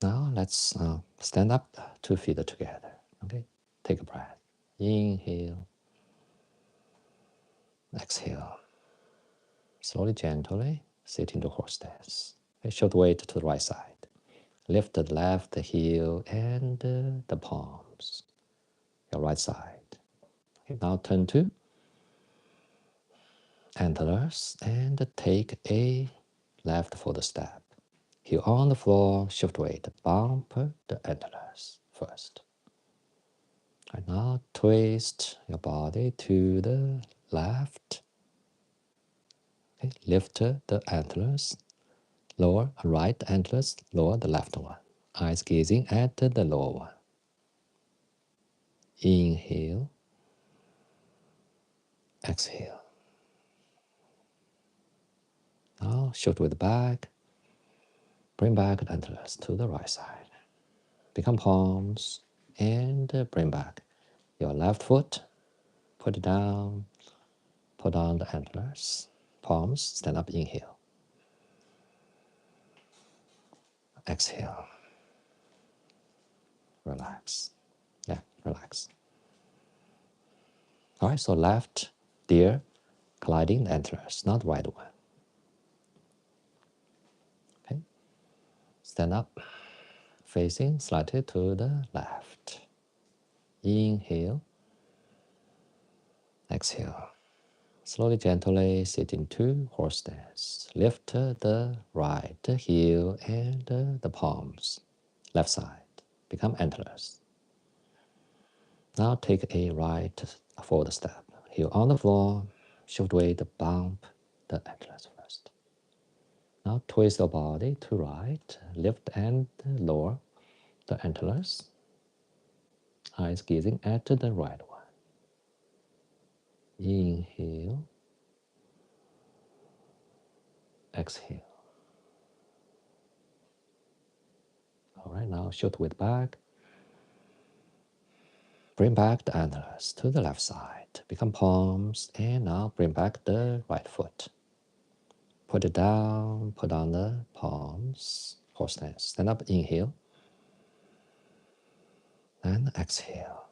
Now let's stand up, 2 feet together. Okay, take a breath. Inhale, exhale. Slowly, gently sit into horse stance. Okay, shoulder weight to the right side. Lift the left heel and the palms. Your right side. Okay, now turn to antlers and take a left foot step. Heel on the floor, shift weight, bump the antlers first. And now twist your body to the left. Okay, lift the antlers, lower right antlers, lower the left one. Eyes gazing at the lower one. Inhale, exhale. Now shift with back. Bring back the antlers to the right side. Become palms and bring back your left foot. Put it down. Put down the antlers. Palms, stand up, inhale. Exhale. Relax. Yeah, relax. All right, so left deer colliding the antlers, not right one. Okay, stand up, facing slightly to the left. Inhale, exhale. Slowly, gently sit into horse stance. Lift the right heel and the palms, left side. Become antlers. Now take a right forward step. Heel on the floor, shift weight, bump the antlers first. Now twist your body to right, lift and lower the antlers. Eyes gazing at the right one. Inhale, exhale. All right, now shift weight back. Bring back the antlers to the left side. Become palms, and now bring back the right foot. Put it down, put on the palms. Horse stance. Stand up, inhale. And exhale.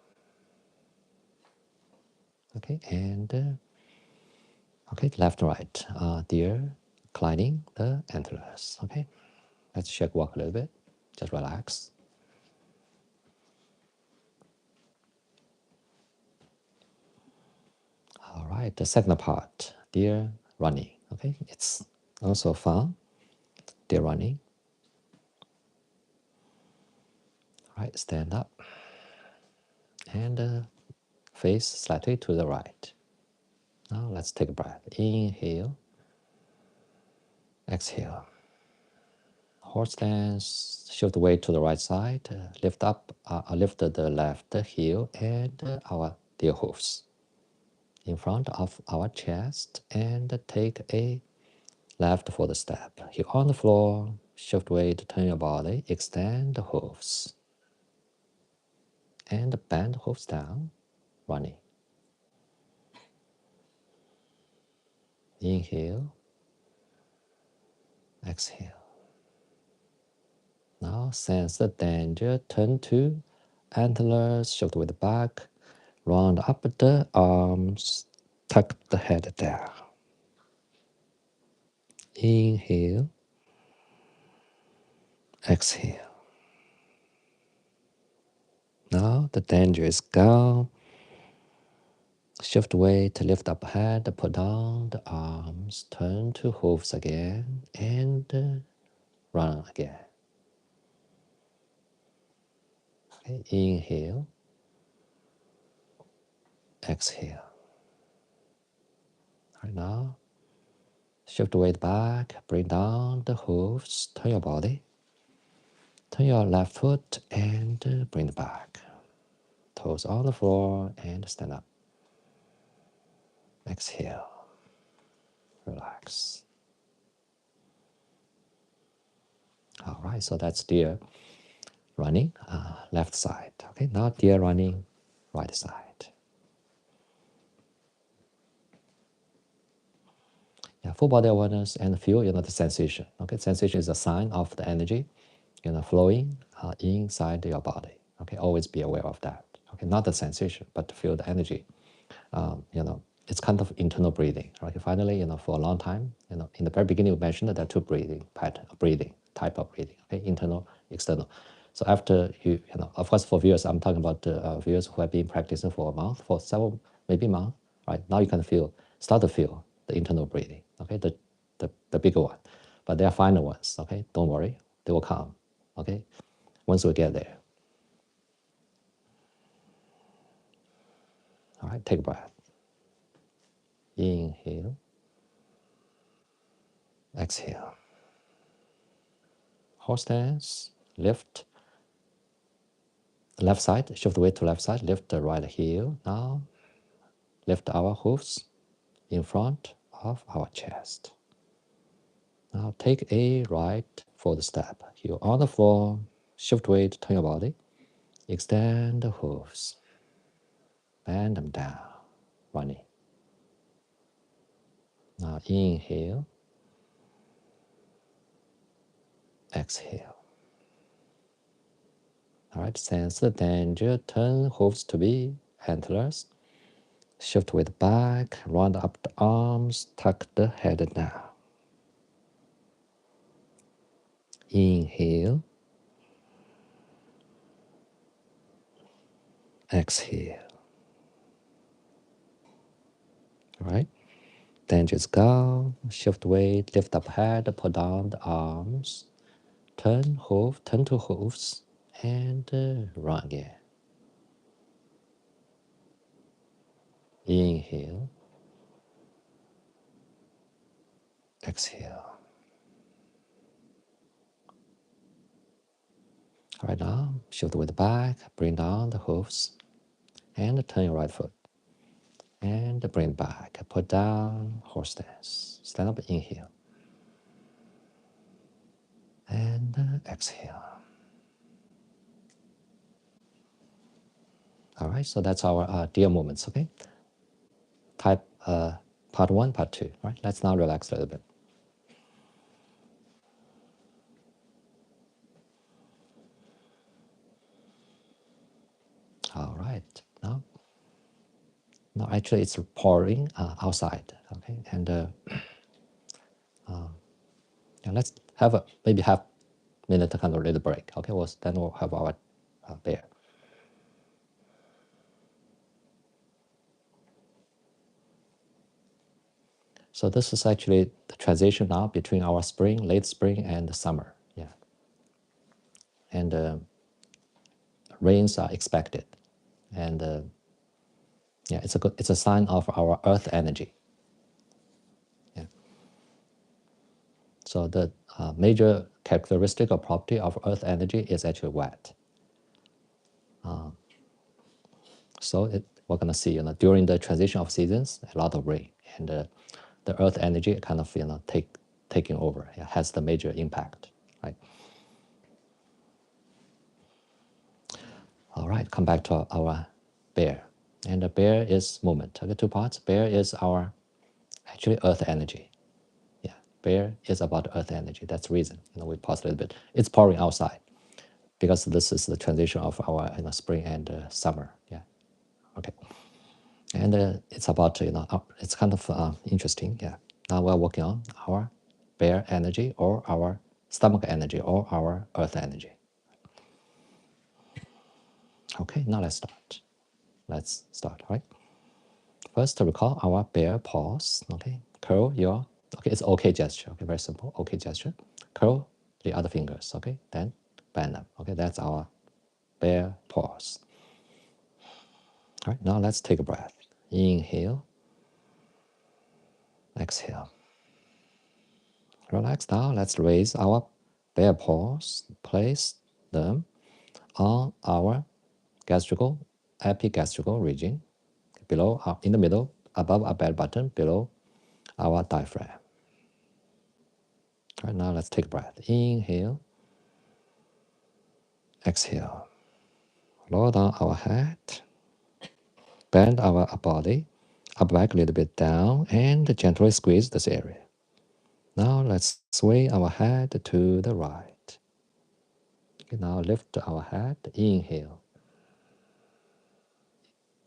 Okay, and okay, left, right. Deer climbing the antlers. Okay, let's shake walk a little bit. Just relax. All right, the second part, deer running. Okay, it's also fun. Deer running. All right, stand up and face slightly to the right. Now let's take a breath. Inhale, exhale. Horse stance, shift the weight to the right side. Lift up, lift the left heel and our deer hooves in front of our chest, and take a left for the step. Heel on the floor, shift weight, turn your body, extend the hooves, and bend the hooves down, running. Inhale, exhale. Now sense the danger, turn to antlers, shift with back, round up the arms, tuck the head down. Inhale, exhale. Now the danger is gone. Shift weight, lift up head, put down the arms, turn to hooves again, and run again. Okay, inhale, exhale. Right now, shift weight back, bring down the hooves, turn your body, turn your left foot, and bring it back. Toes on the floor, and stand up. Exhale, relax. right, so that's deer running left side. Okay, now deer running right side. Yeah, full body awareness and feel, the sensation. Okay, sensation is a sign of the energy, flowing inside your body. Okay, always be aware of that. Okay, not the sensation, but to feel the energy. It's kind of internal breathing. Right? Finally, for a long time, in the very beginning, we mentioned that there are two breathing type of breathing. Okay, internal, external. So after of course, for viewers, I'm talking about viewers who have been practicing for a month, for several, maybe month. Right now, you can start to feel the internal breathing. Okay, the bigger one, but they are final ones. Okay, don't worry, they will come. Okay, once we get there. All right, take a breath. Inhale. Exhale. Horse stance. Lift the left side. Shift the weight to left side. Lift the right heel. Now lift our hooves in front of our chest. Now take a right forward step. Heel on the floor. Shift weight. Turn your body. Extend the hooves. Bend them down. Running. Now inhale. Exhale. All right, sense the danger. Turn hooves to be antlers. Shift weight back. Round up the arms. Tuck the head down. Inhale. Exhale. All right. Then just go. Shift weight. Lift up head. Pull down the arms. Turn to hooves. And run again. Inhale. Exhale. All right, now shift weight back. Bring down the hooves. And turn your right foot. And bring back. Put down horse stance. Stand up. Inhale. And exhale. All right, so that's our deer movements, okay? Type part one, part two, all right? Let's now relax a little bit. All right, now actually it's pouring outside, okay? And yeah, let's have maybe half minute kind of little break, okay? Then we'll have our bear. So this is actually the transition now between our spring, late spring, and the summer, yeah. And rains are expected, and yeah, it's a sign of our earth energy. Yeah. So the major characteristic or property of earth energy is actually wet. So we're gonna see, during the transition of seasons, a lot of rain, and the earth energy kind of, taking over. It has the major impact, right? All right, come back to our bear, and the bear is movement. Okay, two parts. Bear is our actually earth energy. Yeah, bear is about earth energy. That's the reason. We pause a little bit. It's pouring outside, because this is the transition of our spring and summer. Yeah, okay. And it's about it's kind of interesting. Yeah. Now we're working on our bear energy, or our stomach energy, or our earth energy. Okay. Now let's start. Let's start. All right. First, to recall our bear pause. Okay. Curl your. Okay. It's okay gesture. Okay. Very simple. Okay gesture. Curl the other fingers. Okay. Then bend them. Okay. That's our bear pause. All right. Now let's take a breath. Inhale. Exhale. Relax now. Let's raise our bear paws. Place them on our gastrical, epigastrical region, below, in the middle, above our belly button, below our diaphragm. All right, now let's take a breath. Inhale. exhale. Lower down our head, bend our body, up back a little bit down, and gently squeeze this area. Now let's sway our head to the right. Okay, now lift our head, inhale.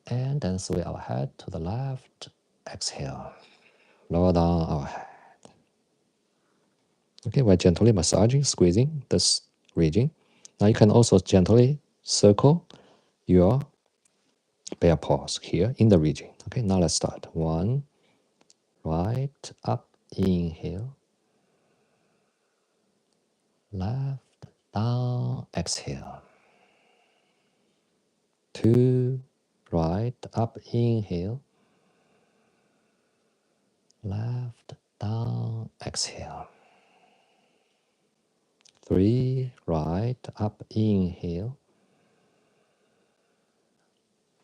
And then sway our head to the left, exhale. Lower down our head. Okay, we're gently massaging, squeezing this region. Now you can also gently circle your bear paws here in the region. Okay, now let's start. One, right, up, inhale. Left, down, exhale. Two, right, up, inhale. Left, down, exhale. Three, right, up, inhale.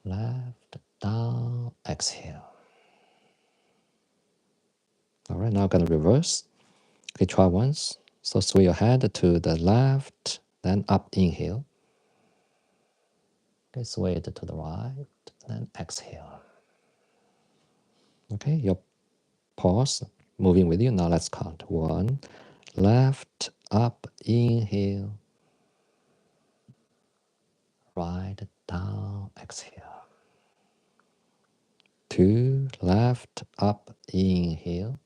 Left, down, exhale. All right, now I'm gonna reverse. Okay, try once. So sway your head to the left, then up, inhale. Okay, sway it to the right, then exhale. Okay, your pause moving with you. Now let's count. One, left, up, inhale. Right, down, exhale. Two, left, up, inhale.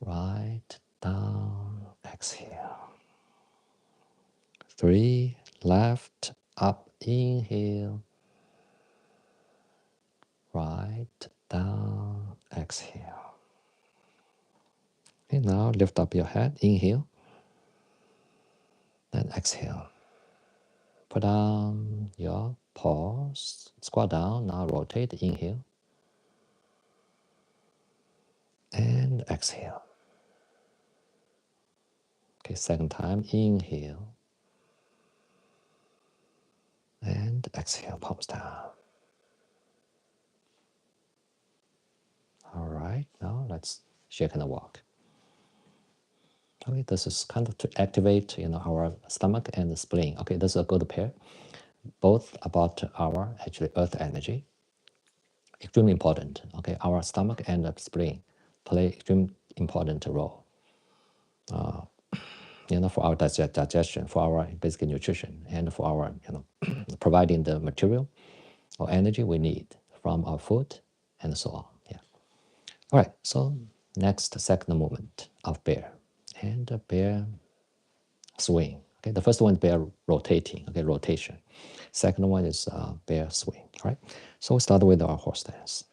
Right, down, exhale. Three, left, up, inhale. Right, down, exhale. Okay, now lift up your head, inhale. Then exhale. Put down your paws, squat down, now rotate, inhale. And exhale. Okay, second time, inhale. And exhale, palms down. All right, now let's shake and walk. Okay, this is kind of to activate, our stomach and the spleen. Okay, this is a good pair. Both about our actually earth energy. Extremely important. Okay, our stomach and the spleen play extremely important role. For our digestion, for our basic nutrition, and for our providing the material or energy we need from our food and so on. Yeah. All right. So next, second movement of bear, and the bear swing. Okay. The first one is bear rotating. Okay, rotation. Second one is bear swing. All right. So we start with our horse stance.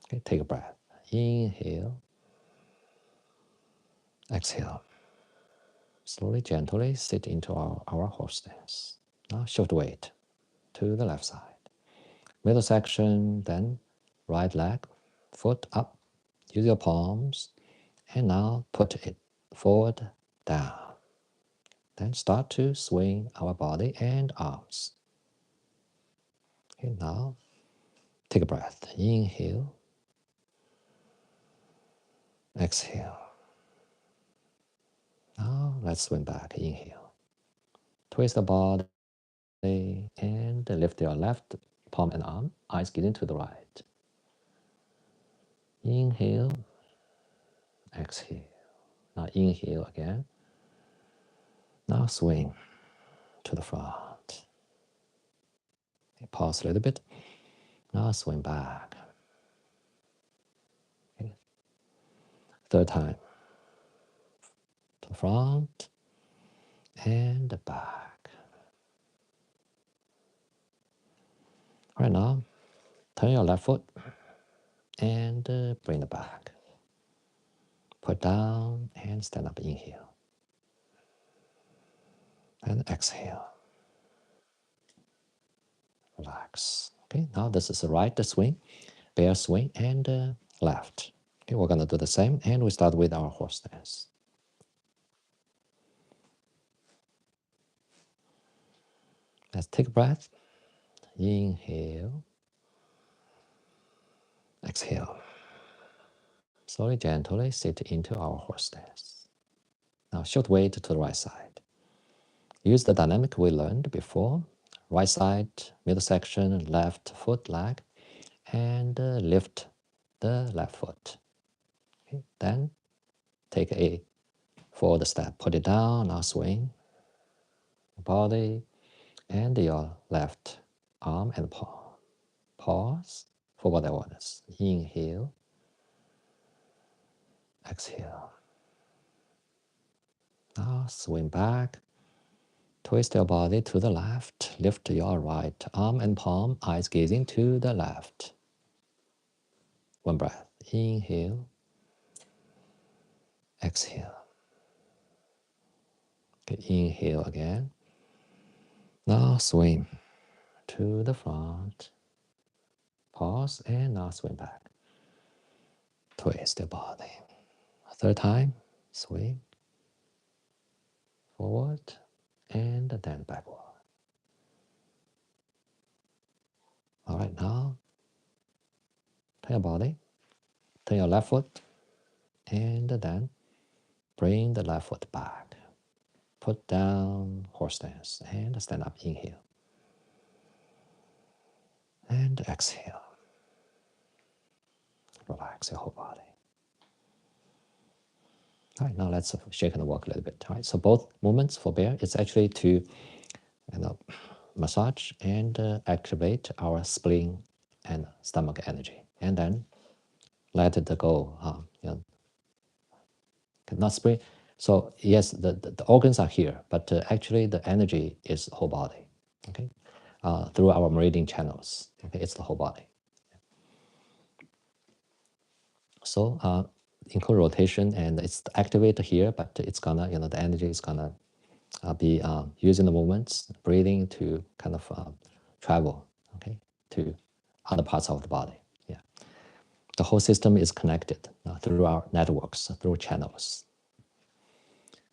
Okay. Take a breath. Inhale. Exhale. Slowly, gently sit into our horse stance. Now shift weight to the left side. Middle section, then right leg, foot up. Use your palms. And now put it forward, down. Then start to swing our body and arms. Okay, now take a breath. Inhale. Exhale. Now let's swing back. Inhale. Twist the body and lift your left palm and arm. Eyes getting to the right. Inhale. Exhale. Now inhale again. Now swing to the front. Okay, pause a little bit. Now swing back. Okay. Third time. To the front and back. All right, now turn your left foot and bring it back. Put down and stand up. Inhale. And exhale. Relax. Okay, now this is the right swing, bear swing, and left. Okay, we're going to do the same, and we start with our horse stance. Let's take a breath. Inhale. Exhale. Slowly, gently sit into our horse stance. Now shift weight to the right side. Use the dynamic we learned before. Right side, middle section, left foot, leg, and lift the left foot. Okay. Then take a forward step, put it down, now swing the body and your left arm and palm. Pause, forward awareness. Inhale, exhale. Now swing back, twist your body to the left, lift your right arm and palm, eyes gazing to the left. One breath, inhale, exhale. Okay, inhale again. Now swing to the front, pause, and now swing back. Twist your body. Third time, swing forward and then backward. All right, now turn your body, turn your left foot, and then bring the left foot back. Put down horse stance and stand up. Inhale and exhale. Relax your whole body. All right, now let's shake and walk a little bit. All right, so both movements for bear, it's actually to massage and activate our spleen and stomach energy, and then let it go. Not spleen. So yes, the organs are here, but actually the energy is whole body. Okay, through our meridian channels. Okay, it's the whole body. So include rotation, and it's activated here, but it's gonna, the energy is gonna be using the movements, breathing to kind of travel, okay, to other parts of the body. Yeah, the whole system is connected through our networks, through channels.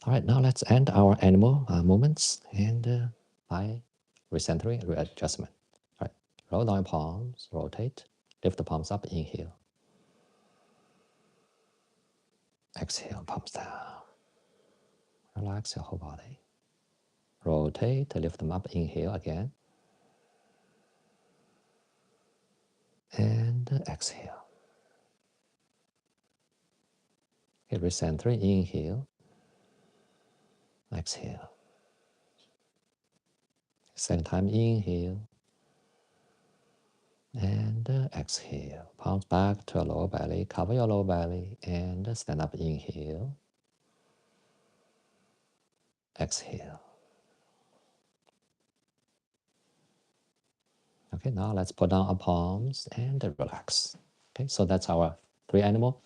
All right, now let's end our animal movements and by recentering, readjustment. All right, roll down your palms, rotate, lift the palms up, inhale. Exhale, palms down. Relax your whole body. Rotate, lift them up, inhale again. And exhale. Okay, recentering, inhale. Exhale. Second time, inhale. And exhale. Palms back to your lower belly. Cover your lower belly and stand up, inhale. Exhale. Okay, now let's put down our palms and relax. Okay, so that's our three animal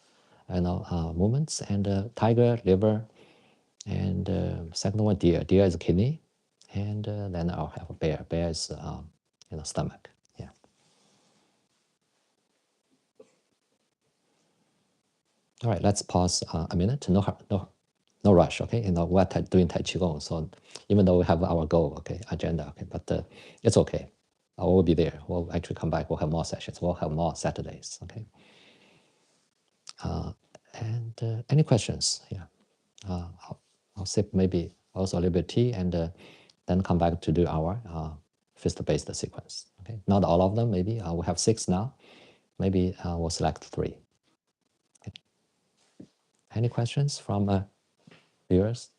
movements, and tiger, liver, and second one, deer. Deer is kidney, and then I'll have a bear. Bear is stomach. Yeah. All right, let's pause a minute. No rush. Okay, we're doing Tai Qigong, so even though we have our goal, okay, agenda, okay, but it's okay. I will be there. We'll actually come back. We'll have more sessions. We'll have more Saturdays. Okay. And any questions? Yeah. I'll sip maybe also a little bit of tea and then come back to do our fist-based sequence. Okay. Not all of them. Maybe we have 6 now. Maybe we'll select 3. Okay. Any questions from viewers?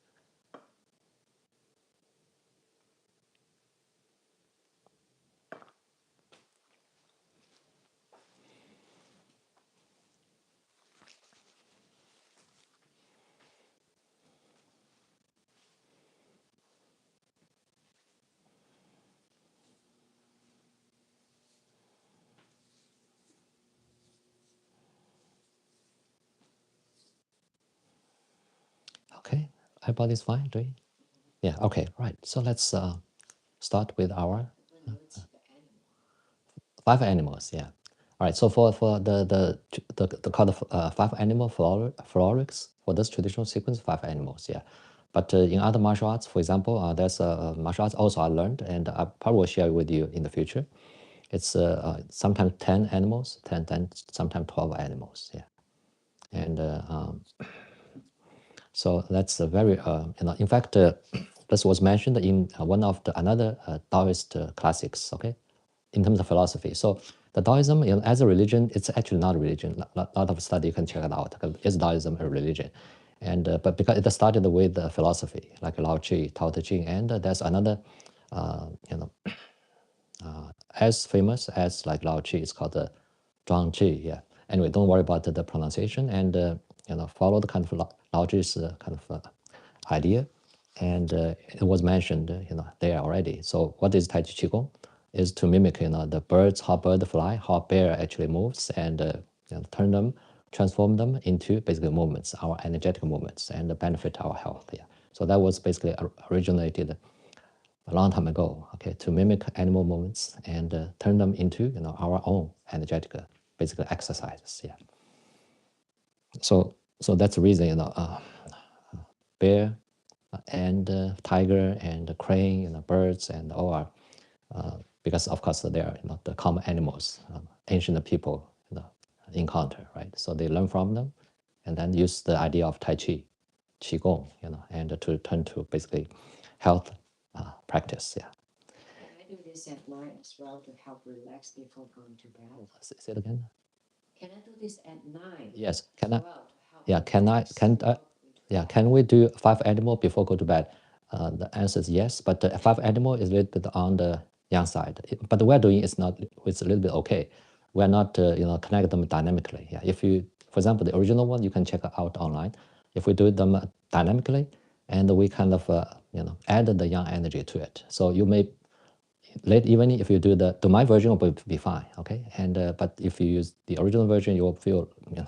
Okay, everybody's fine, doing? Yeah, okay, right. So let's start with our 5 animals, yeah. All right, so for the kind of 5 animal florics, for this traditional sequence, 5 animals, yeah. But in other martial arts, for example, there's a martial arts also I learned, and I probably will share with you in the future. It's sometimes 10 animals, 10, sometimes 12 animals, yeah. And So that's a very, in fact, this was mentioned in one of the another Taoist classics, okay, in terms of philosophy. So the Taoism, as a religion, it's actually not a religion. A lot of study, you can check it out. Is Taoism a religion? And but because it started with philosophy, like Lao Tzu, Tao Te Ching, and there's another, you know, as famous as like Lao Tzu, it's called the Zhuang Zhi. Yeah. Anyway, don't worry about the pronunciation, and follow the kind of Lao Tzu's kind of idea, and it was mentioned there already. So what is Taichi Qigong? Is to mimic the birds, how bird fly, how bear actually moves, and turn them, transform them into basically movements, our energetic movements, and benefit our health. Yeah. So that was basically originated a long time ago, okay, to mimic animal movements and turn them into our own energetic, basically exercises. Yeah. So that's the reason bear and tiger and crane, birds and all are because of course they are the common animals ancient people encounter, right? So they learn from them, and then use the idea of Tai Chi, Qigong, and to turn to basically health practice. Yeah. Can I do this at night as well to help relax before going to bed? Say it again. Can I do this at night? Yes. Can I? Well, to help Yeah. Can I? relax Can before going to yeah? bed? Can we do 5 animal before go to bed? The answer is yes, but 5 animal is a little bit on the young side. But we're doing it's not. It's a little bit okay. We're not connect them dynamically. Yeah. If you, for example, the original one you can check out online. If we do them dynamically, and we kind of add the yang energy to it, so you may late evening if you do the my version will be fine. Okay. And but if you use the original version, you will feel a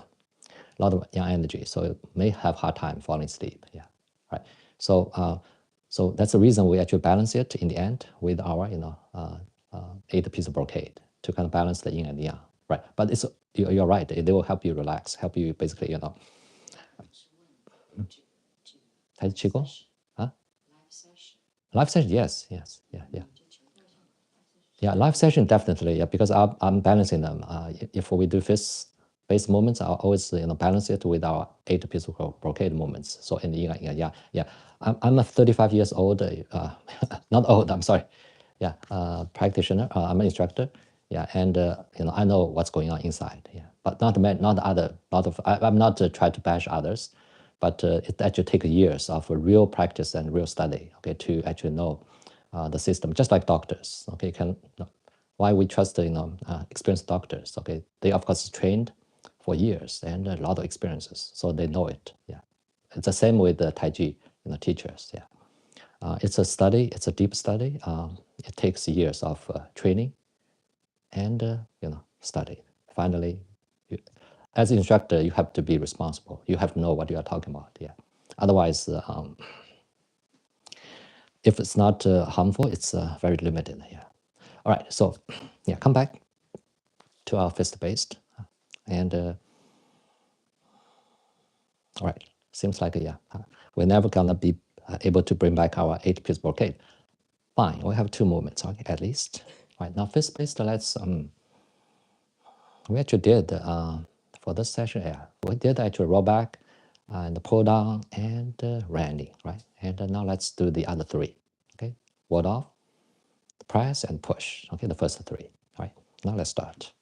lot of young energy, so it may have hard time falling asleep. Yeah, right. So that's the reason we actually balance it in the end with our 8 piece of brocade to kind of balance the yin and the yang. Right. But it's you're right. They will help you relax, help you basically Tai Chi Qigong. Huh? Live session. Yes. Yes. Yeah. Yeah. Yeah, live session definitely. Yeah, because I'm balancing them. If we do fist-based movements, I'll always balance it with our 8 piece brocade movements. So in the yeah. I'm a 35 years old, not old. I'm sorry. Yeah, practitioner. I'm an instructor. Yeah, and I know what's going on inside. Yeah, but not other lot of. I'm not trying to bash others, but it actually takes years of real practice and real study. Okay, to actually know the system, just like doctors. Okay, why we trust experienced doctors. Okay, they of course trained for years and a lot of experiences, so they know it. Yeah, it's the same with the Tai Chi teachers. Yeah, it's a study. It's a deep study. It takes years of training and study. Finally, you, as an instructor, you have to be responsible. You have to know what you are talking about. Yeah, otherwise. If it's not harmful, it's very limited. Yeah. All right. So, yeah, come back to our fist-based, and all right. Seems like yeah, we're never gonna be able to bring back our 8 piece brocade. Fine. We have 2 movements, okay, at least. All right. Now fist-based. Let's we actually did for this session. Yeah, we did actually roll back and pull down and landing. Right. And now let's do the other 3. Okay. Ward off, press, and push. Okay. The first 3. All right. Now let's start.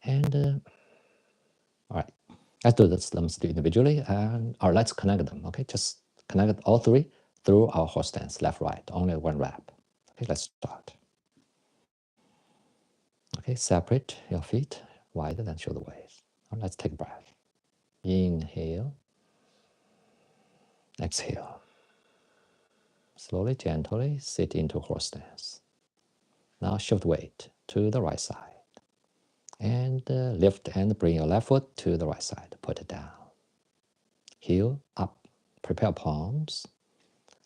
And all right, let's do this. Let's do individually, and or let's connect them. Okay, just connect all 3 through our horse stance, left, right. Only 1 rep. Okay, let's start. Okay, separate your feet wider than shoulder waist. Let's take a breath. Inhale, exhale. Slowly, gently sit into horse stance. Now shift weight to the right side. And lift and bring your left foot to the right side. Put it down. Heel up. Prepare palms.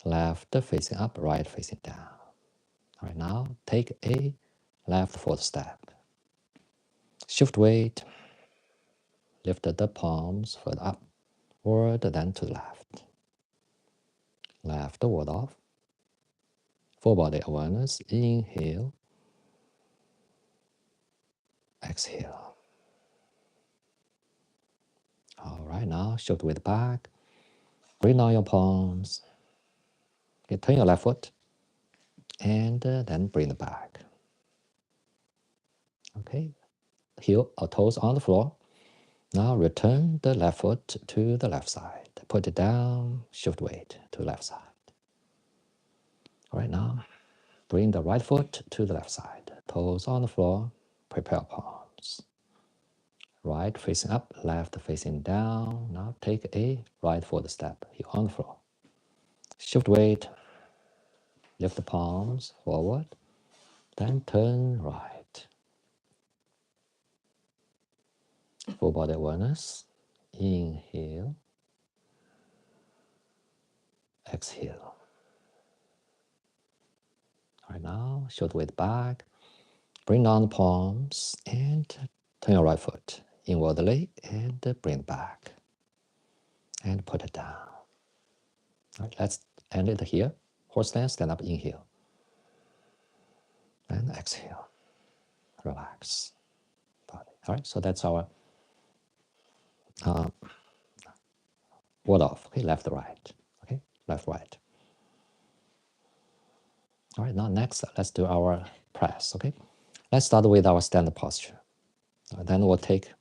Left facing up, right facing down. All right, now take a left foot step. Shift weight. Lift the palms further upward, then to the left. Left ward off. Full body awareness. Inhale. Exhale. All right, now shift weight back. Bring down your palms. Okay, turn your left foot, and then bring it back. Okay, heel or toes on the floor. Now return the left foot to the left side. Put it down, shift weight to left side. All right, now bring the right foot to the left side. Toes on the floor, prepare palms. Right facing up, left facing down. Now take a right forward step, heel on the floor. Shift weight, lift the palms forward, then turn right. Full body awareness. Inhale, exhale. All right, now shoulder weight back. Bring down the palms and turn your right foot inwardly and bring it back. And put it down. All right, let's end it here. Horse stance, stand up, inhale. And exhale. Relax. Body. All right, so that's our ward off. Okay, left, right. Okay, left, right. All right, now next, let's do our press. Okay, let's start with our standard posture. Then we'll take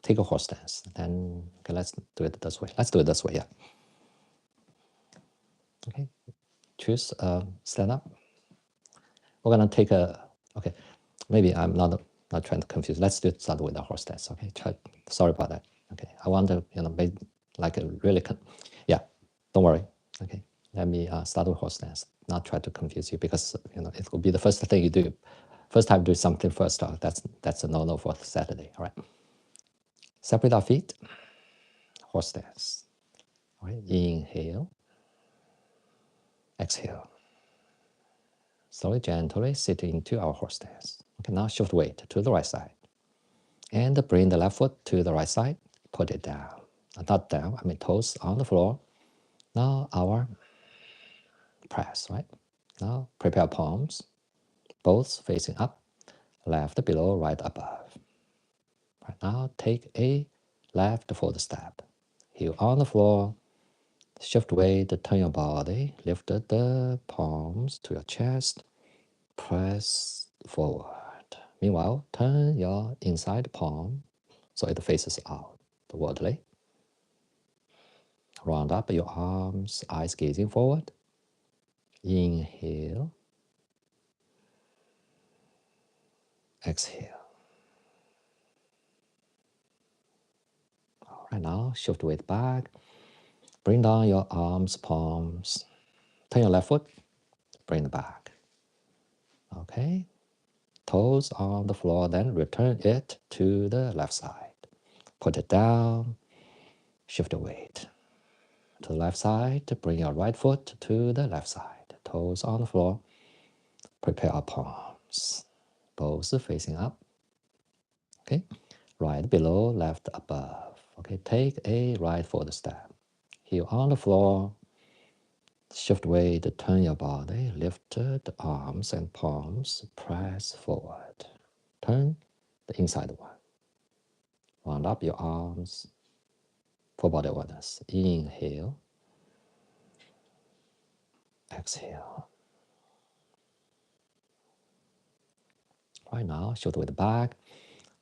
a horse stance. Then, okay, let's do it this way. Let's do it this way, yeah. Okay, choose stand up. We're gonna take a, okay, maybe I'm not trying to confuse. Let's do start with the horse stance, okay? Sorry about that, okay? I want to, make like a really, yeah, don't worry, okay? Let me start with horse stance, not try to confuse you because, it will be the first thing you do. First time do something first, that's a no-no for Saturday, all right? Separate our feet, horse stance, all right? Inhale, exhale. Slowly, gently sit into our horse stance. Okay, now shift weight to the right side. And bring the left foot to the right side. Put it down. Not down, I mean toes on the floor. Now our press, right? Now prepare palms, both facing up. Left below, right above. Right now, take a left forward step. Heel on the floor. Shift weight, turn your body. Lift the palms to your chest. Press forward. Meanwhile, turn your inside palm so it faces outwardly. Round up your arms, eyes gazing forward. Inhale. Exhale. All right, now shift weight back. Bring down your arms, palms. Turn your left foot, bring it back. Okay. Toes on the floor, then return it to the left side. Put it down, shift the weight. To the left side, bring your right foot to the left side. Toes on the floor. Prepare our palms. Both facing up. Okay. Right below, left above. Okay. Take a right forward step. Heel on the floor. Shift weight, turn your body. Lift the arms and palms. Press forward. Turn the inside one. Round up your arms. Full body awareness. Inhale. Exhale. Right now, shoulder width back.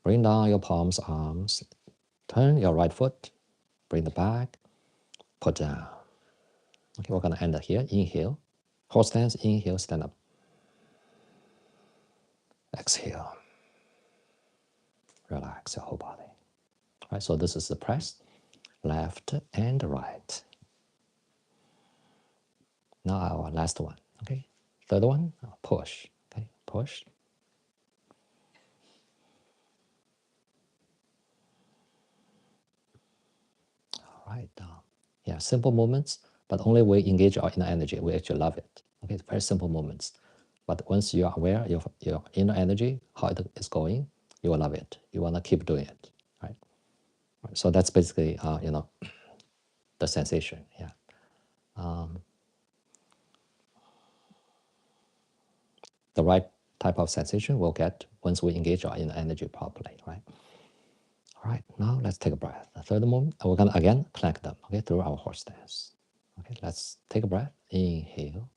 Bring down your palms, arms. Turn your right foot. Bring it back. Put down. Okay, we're gonna end it here. Inhale. Horse stance. Inhale. Stand up. Exhale. Relax your whole body. All right, so this is the press. Left and right. Now our last one. Okay. Third one. Push. Okay. Push. All right. Yeah, simple movements, but only we engage our inner energy, we actually love it. Okay, very simple movements. But once you are aware of your inner energy, how it is going, you will love it. You want to keep doing it, right? So that's basically, the sensation, yeah. The right type of sensation we'll get once we engage our inner energy properly, right? All right, now let's take a breath. The third movement, we're gonna again connect them, okay, through our horse stance. Okay, let's take a breath. Inhale,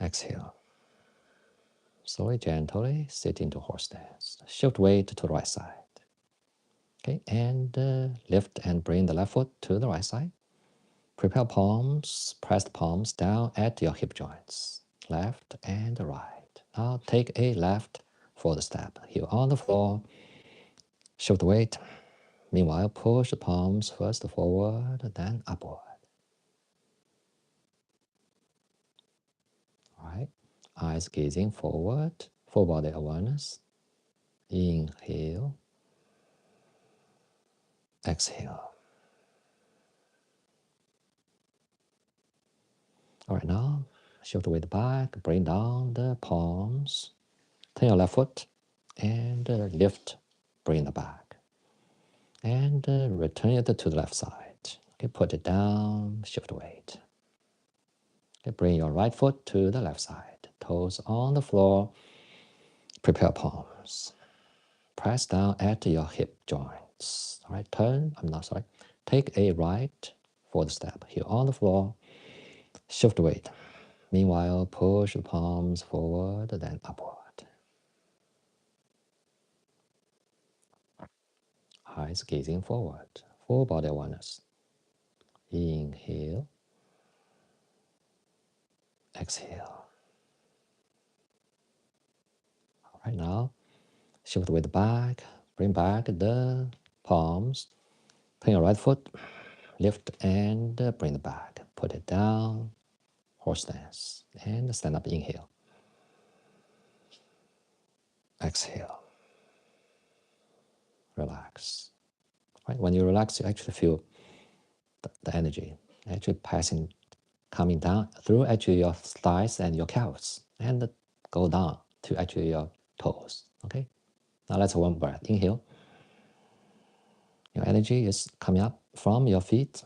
exhale. Slowly, gently sit into horse stance. Shift weight to the right side. Okay, and lift and bring the left foot to the right side. Prepare palms, press the palms down at your hip joints, left and right. Now take a left forward step. Heel on the floor, shift weight. Meanwhile, push the palms first forward, then upward. All right, eyes gazing forward, full body awareness. Inhale, exhale. All right, now shift weight back, bring down the palms, turn your left foot, and lift, bring it back. And return it to the left side. Okay, put it down, shift weight. Okay, bring your right foot to the left side. Toes on the floor, prepare palms. Press down at your hip joints. All right, take a right forward step. Heel on the floor, shift weight. Meanwhile, push the palms forward, then upward. Eyes gazing forward, full body awareness. Inhale, exhale. All right, now shift weight back, bring back the palms, turn your right foot, lift and bring it back. Put it down, horse stance, and stand up, inhale. Exhale, relax. Right? When you relax, you actually feel the energy actually passing, coming down through actually your thighs and your calves, and go down to actually your toes, okay? Now let's one breath, inhale. Your energy is coming up from your feet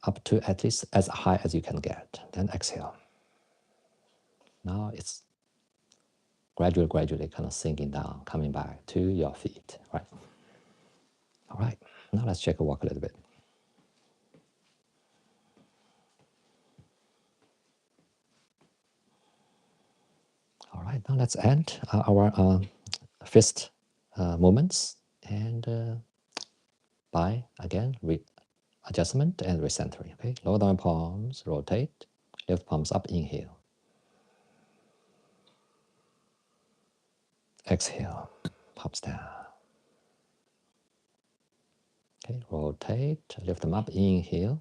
up to at least as high as you can get. Then exhale. Now it's gradually kind of sinking down, coming back to your feet, right? All right, now let's check a walk a little bit. All right, now let's end our fist movements and by, again, adjustment and recentering, okay? Lower down palms, rotate, lift palms up, inhale. Exhale, palms down. Okay, rotate, lift them up, inhale.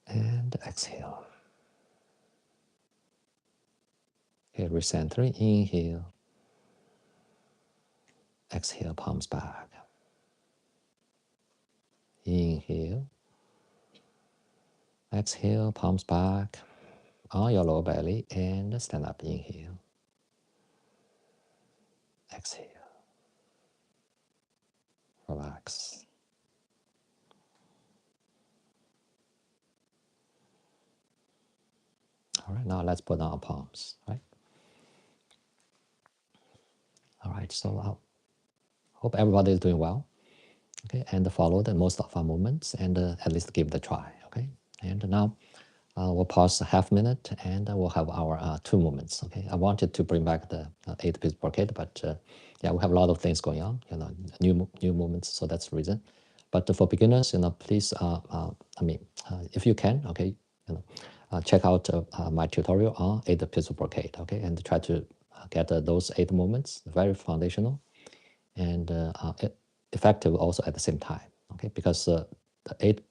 And exhale. Okay, recentering, inhale. Exhale, palms back. Inhale. Exhale, palms back on your lower belly and stand up, inhale. Exhale. Relax. All right, now let's put down our palms, right? All right, so I hope everybody is doing well, okay? And follow the most of our movements and at least give it a try, okay? And now we'll pause a half minute and we'll have our two movements, okay? I wanted to bring back the 8-piece brocade, but yeah, we have a lot of things going on, new movements, so that's the reason. But for beginners, please, if you can, okay, check out my tutorial on 8-piece brocade, okay, and try to get those 8 movements, very foundational and effective also at the same time, okay, because the 8,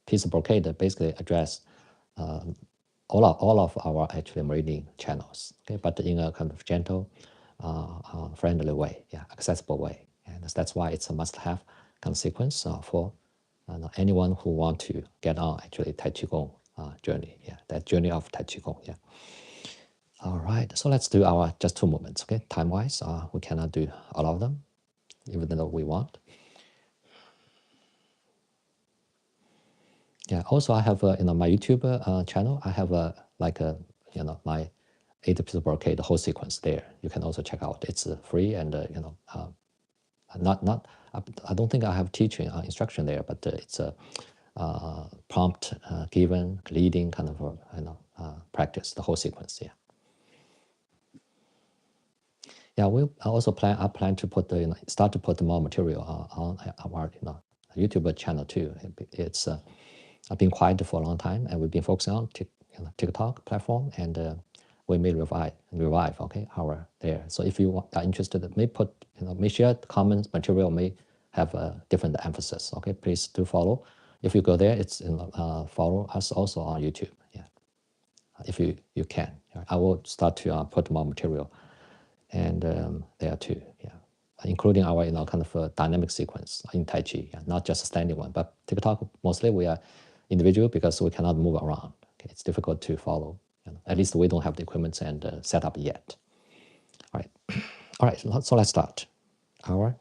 piece brocade basically address all of our actually meridian channels, okay, but in a kind of gentle, friendly way, yeah, accessible way, and that's why it's a must-have kind of sequence for anyone who want to get on actually Tai Chi Qigong journey, yeah, that journey of Tai Chi Qigong, yeah. All right, so let's do our just 2 movements, okay. Time-wise, we cannot do all of them, even though we want. Yeah. Also, I have my YouTube channel. I have my 8 pieces of brocade, the whole sequence there. You can also check out. It's free and not. I don't think I have teaching instruction there, but it's a prompt given, leading kind of practice, the whole sequence. Yeah. Yeah, I also plan. I plan to put start to put more material on our YouTube channel too. It's I've been quiet for a long time, and we've been focusing on TikTok platform, and we may revive okay our there. So if you are interested, may put may share comments material, may have a different emphasis. Okay, please do follow. If you go there, it's follow us also on YouTube. Yeah, if you can, I will start to put more material, and there too. Yeah, including our kind of a dynamic sequence in Tai Chi, yeah, not just a standing one. But TikTok mostly we are individual because we cannot move around. Okay, it's difficult to follow. At least we don't have the equipment and setup yet. All right, all right. So let's start our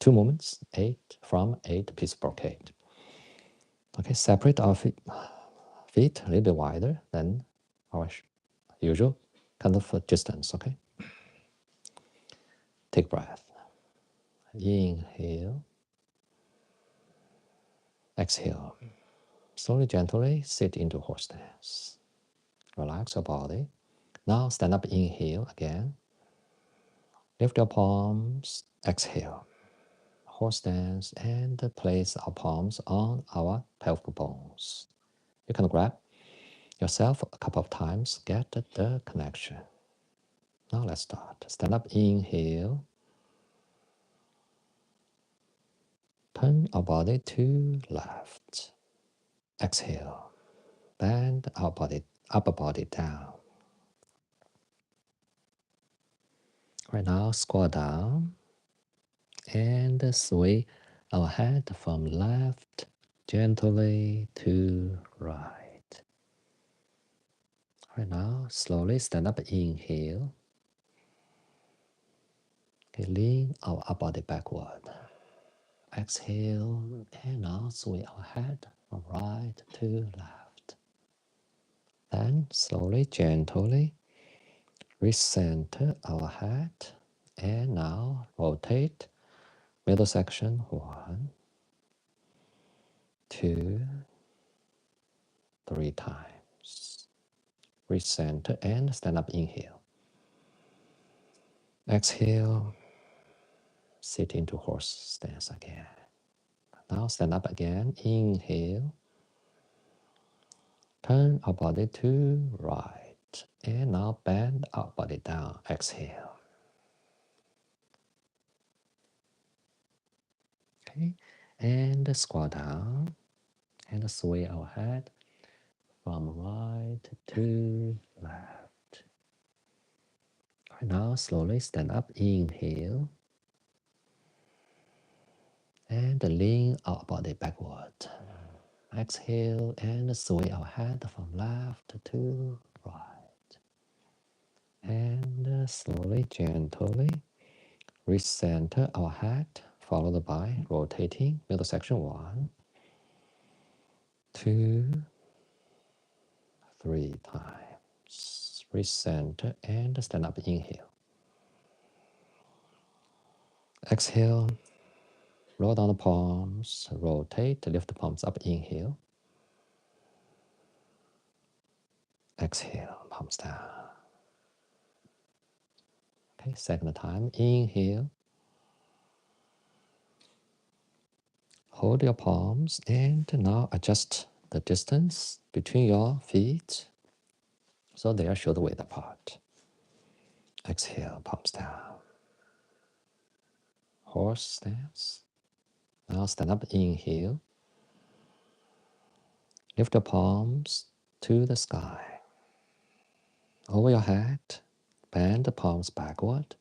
2 movements, 8 from 8 piece brocade. Okay, separate our feet a little bit wider than our usual kind of distance. Okay, take breath. Inhale, exhale. Slowly, gently sit into horse stance. Relax your body. Now stand up, inhale again. Lift your palms, exhale. Horse stance, and place our palms on our pelvic bones. You can grab yourself a couple of times, get the connection. Now let's start. Stand up, inhale. Turn our body to left. Exhale. Bend our body, upper body down. Right now, squat down and sway our head from left gently to right. Right now, slowly stand up, inhale. Okay, lean our upper body backward. Exhale, and now sway our head from right to left. Then slowly, gently recenter our head, and now rotate middle section 1, 2, 3 times. Recenter and stand up, inhale. Exhale, sit into horse stance again. Now stand up again, inhale. Turn our body to right. And now bend our body down, exhale. Okay, and squat down and sway our head from right to left. Right now, slowly stand up, inhale. And lean our body backward. Exhale and sway our head from left to right. And slowly, gently recenter our head, followed by rotating middle section 1, 2, 3 times. Recenter and stand up, inhale. Exhale, roll down the palms, rotate, lift the palms up, inhale. Exhale, palms down. Okay, second time, inhale. Hold your palms and now adjust the distance between your feet so they are shoulder width apart. Exhale, palms down. Horse stance. Now stand up, inhale. Lift your palms to the sky. Over your head, bend the palms backward.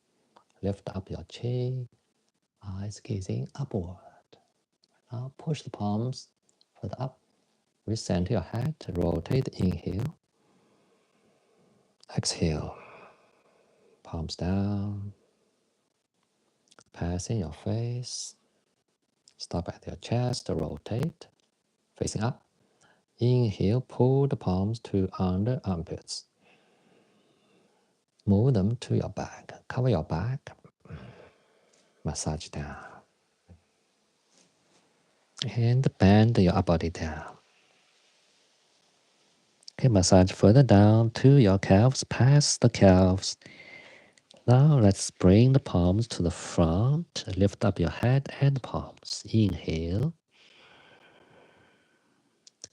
Lift up your chin, eyes gazing upward. Now push the palms further up. Recenter your head, rotate, inhale. Exhale, palms down. Passing your face. Stop at your chest, rotate, facing up. Inhale, pull the palms to under armpits. Move them to your back. Cover your back. Massage down. And bend your upper body down. Okay, massage further down to your calves, past the calves. Now let's bring the palms to the front. Lift up your head and palms. Inhale.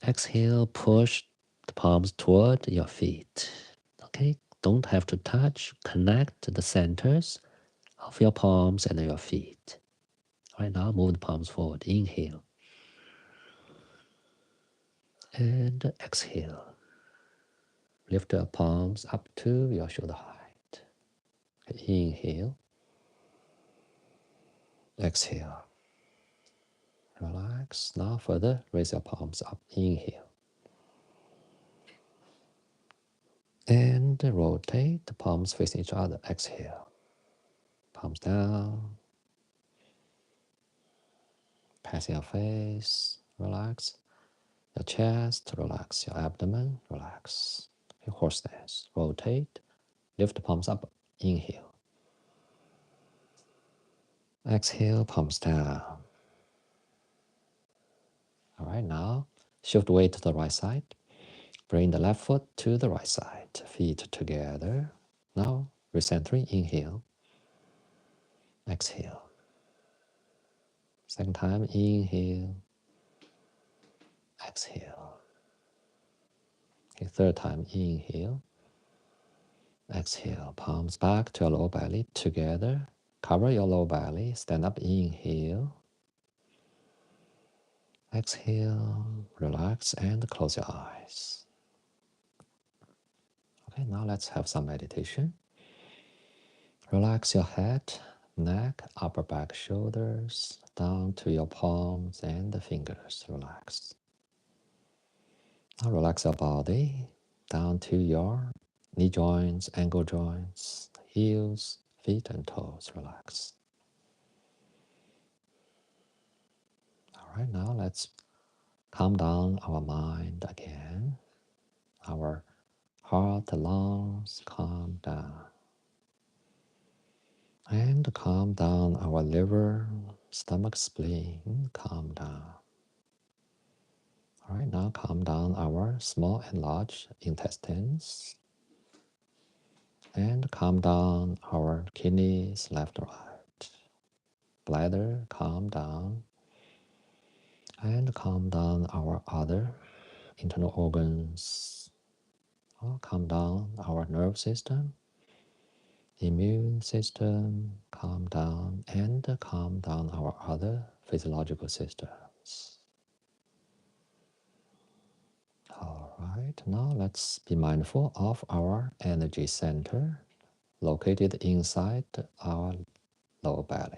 Exhale, push the palms toward your feet. Okay, don't have to touch. Connect the centers of your palms and your feet. All right, now move the palms forward. Inhale. And exhale. Lift your palms up to your shoulder height. Inhale. Exhale. Relax. Now further, raise your palms up. Inhale. And rotate the palms facing each other. Exhale. Palms down. Passing your face. Relax. Your chest. Relax. Your abdomen. Relax. Your horse stance. Rotate. Lift the palms up. Inhale. Exhale. Palms down. All right, now shift weight to the right side. Bring the left foot to the right side. Feet together. Now recentering. Inhale. Exhale. Second time. Inhale. Exhale. Okay, third time. Inhale. Exhale. Palms back to your lower belly together. Cover your lower belly. Stand up. Inhale. Exhale. Relax and close your eyes. Okay, now let's have some meditation. Relax your head, neck, upper back, shoulders, down to your palms and the fingers. Relax. Now relax your body down to your knee joints, ankle joints, heels, feet, and toes. Relax. All right, now let's calm down our mind again. Our heart, lungs, calm down. And calm down our liver, stomach, spleen, calm down. All right, now calm down our small and large intestines. And calm down our kidneys, left, right. Bladder, calm down. And calm down our other internal organs. Calm down our nerve system, immune system, calm down. And calm down our other physiological systems. All right, now let's be mindful of our energy center located inside our lower belly,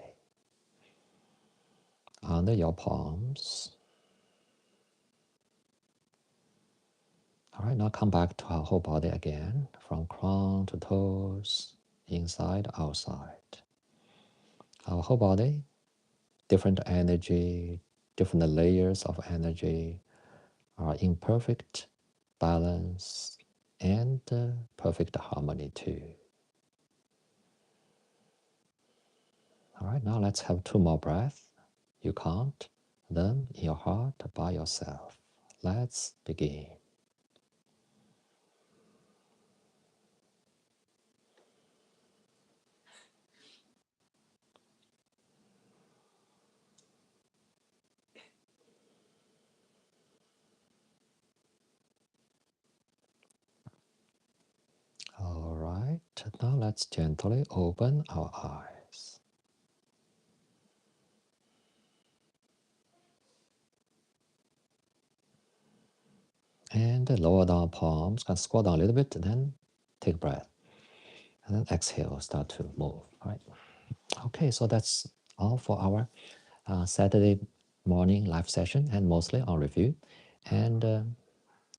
under your palms. All right, now come back to our whole body again, from crown to toes, inside, outside. Our whole body, different energy, different layers of energy are in perfect balance and perfect harmony too. All right, now let's have 2 more breaths. You count them in your heart by yourself. Let's begin. All right, now let's gently open our eyes. And lower down palms, can squat down a little bit, then take a breath. And then exhale, start to move. All right. Okay, so that's all for our Saturday morning live session and mostly on review. And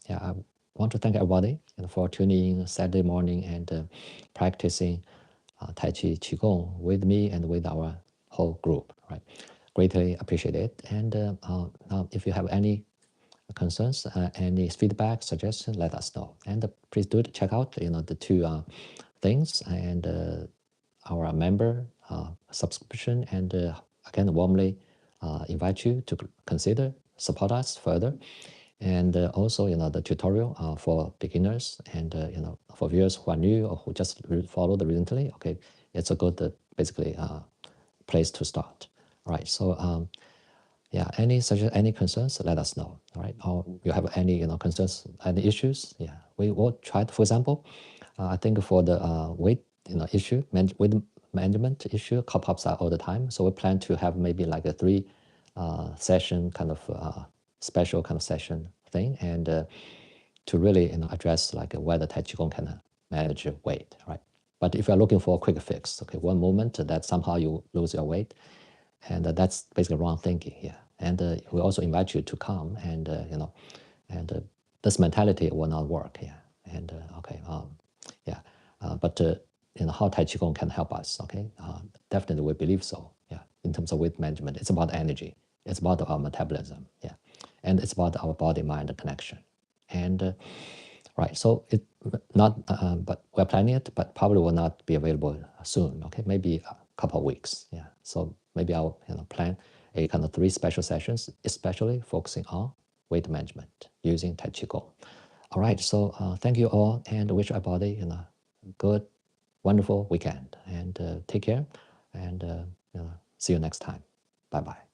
yeah, I want to thank everybody for tuning in Saturday morning and practicing Taichi Qigong with me and with our whole group. Right, greatly appreciate it. And now, if you have any concerns, any feedback, suggestion, let us know. And please do check out, the 2 things, and our member subscription, and again warmly invite you to consider support us further. And also, the tutorial for beginners, and for viewers who are new or who just followed recently. Okay, it's a good basically place to start. All right. So yeah, any concerns, let us know. All right. Or you have any concerns, any issues? Yeah, we will try to, for example, I think for the weight issue, weight management issue pop-ups all the time. So we plan to have maybe like a 3 session kind of special kind of session thing, and to really address like whether Tai Qigong can manage your weight, right? But if you're looking for a quick fix, okay, one moment that somehow you lose your weight, and that's basically wrong thinking here. And we also invite you to come, and and this mentality will not work here. And okay, yeah, but how Tai Qigong can help us? Okay, definitely we believe so. Yeah, in terms of weight management, it's about energy, it's about our metabolism. Yeah, and it's about our body-mind connection. And right, so it not, but we're planning it, but probably will not be available soon. Okay, maybe a couple of weeks. Yeah, so maybe I'll plan a kind of 3 special sessions, especially focusing on weight management using Tai Chi Qigong. All right, so thank you all, and wish everybody good, wonderful weekend, and take care, and see you next time. Bye bye.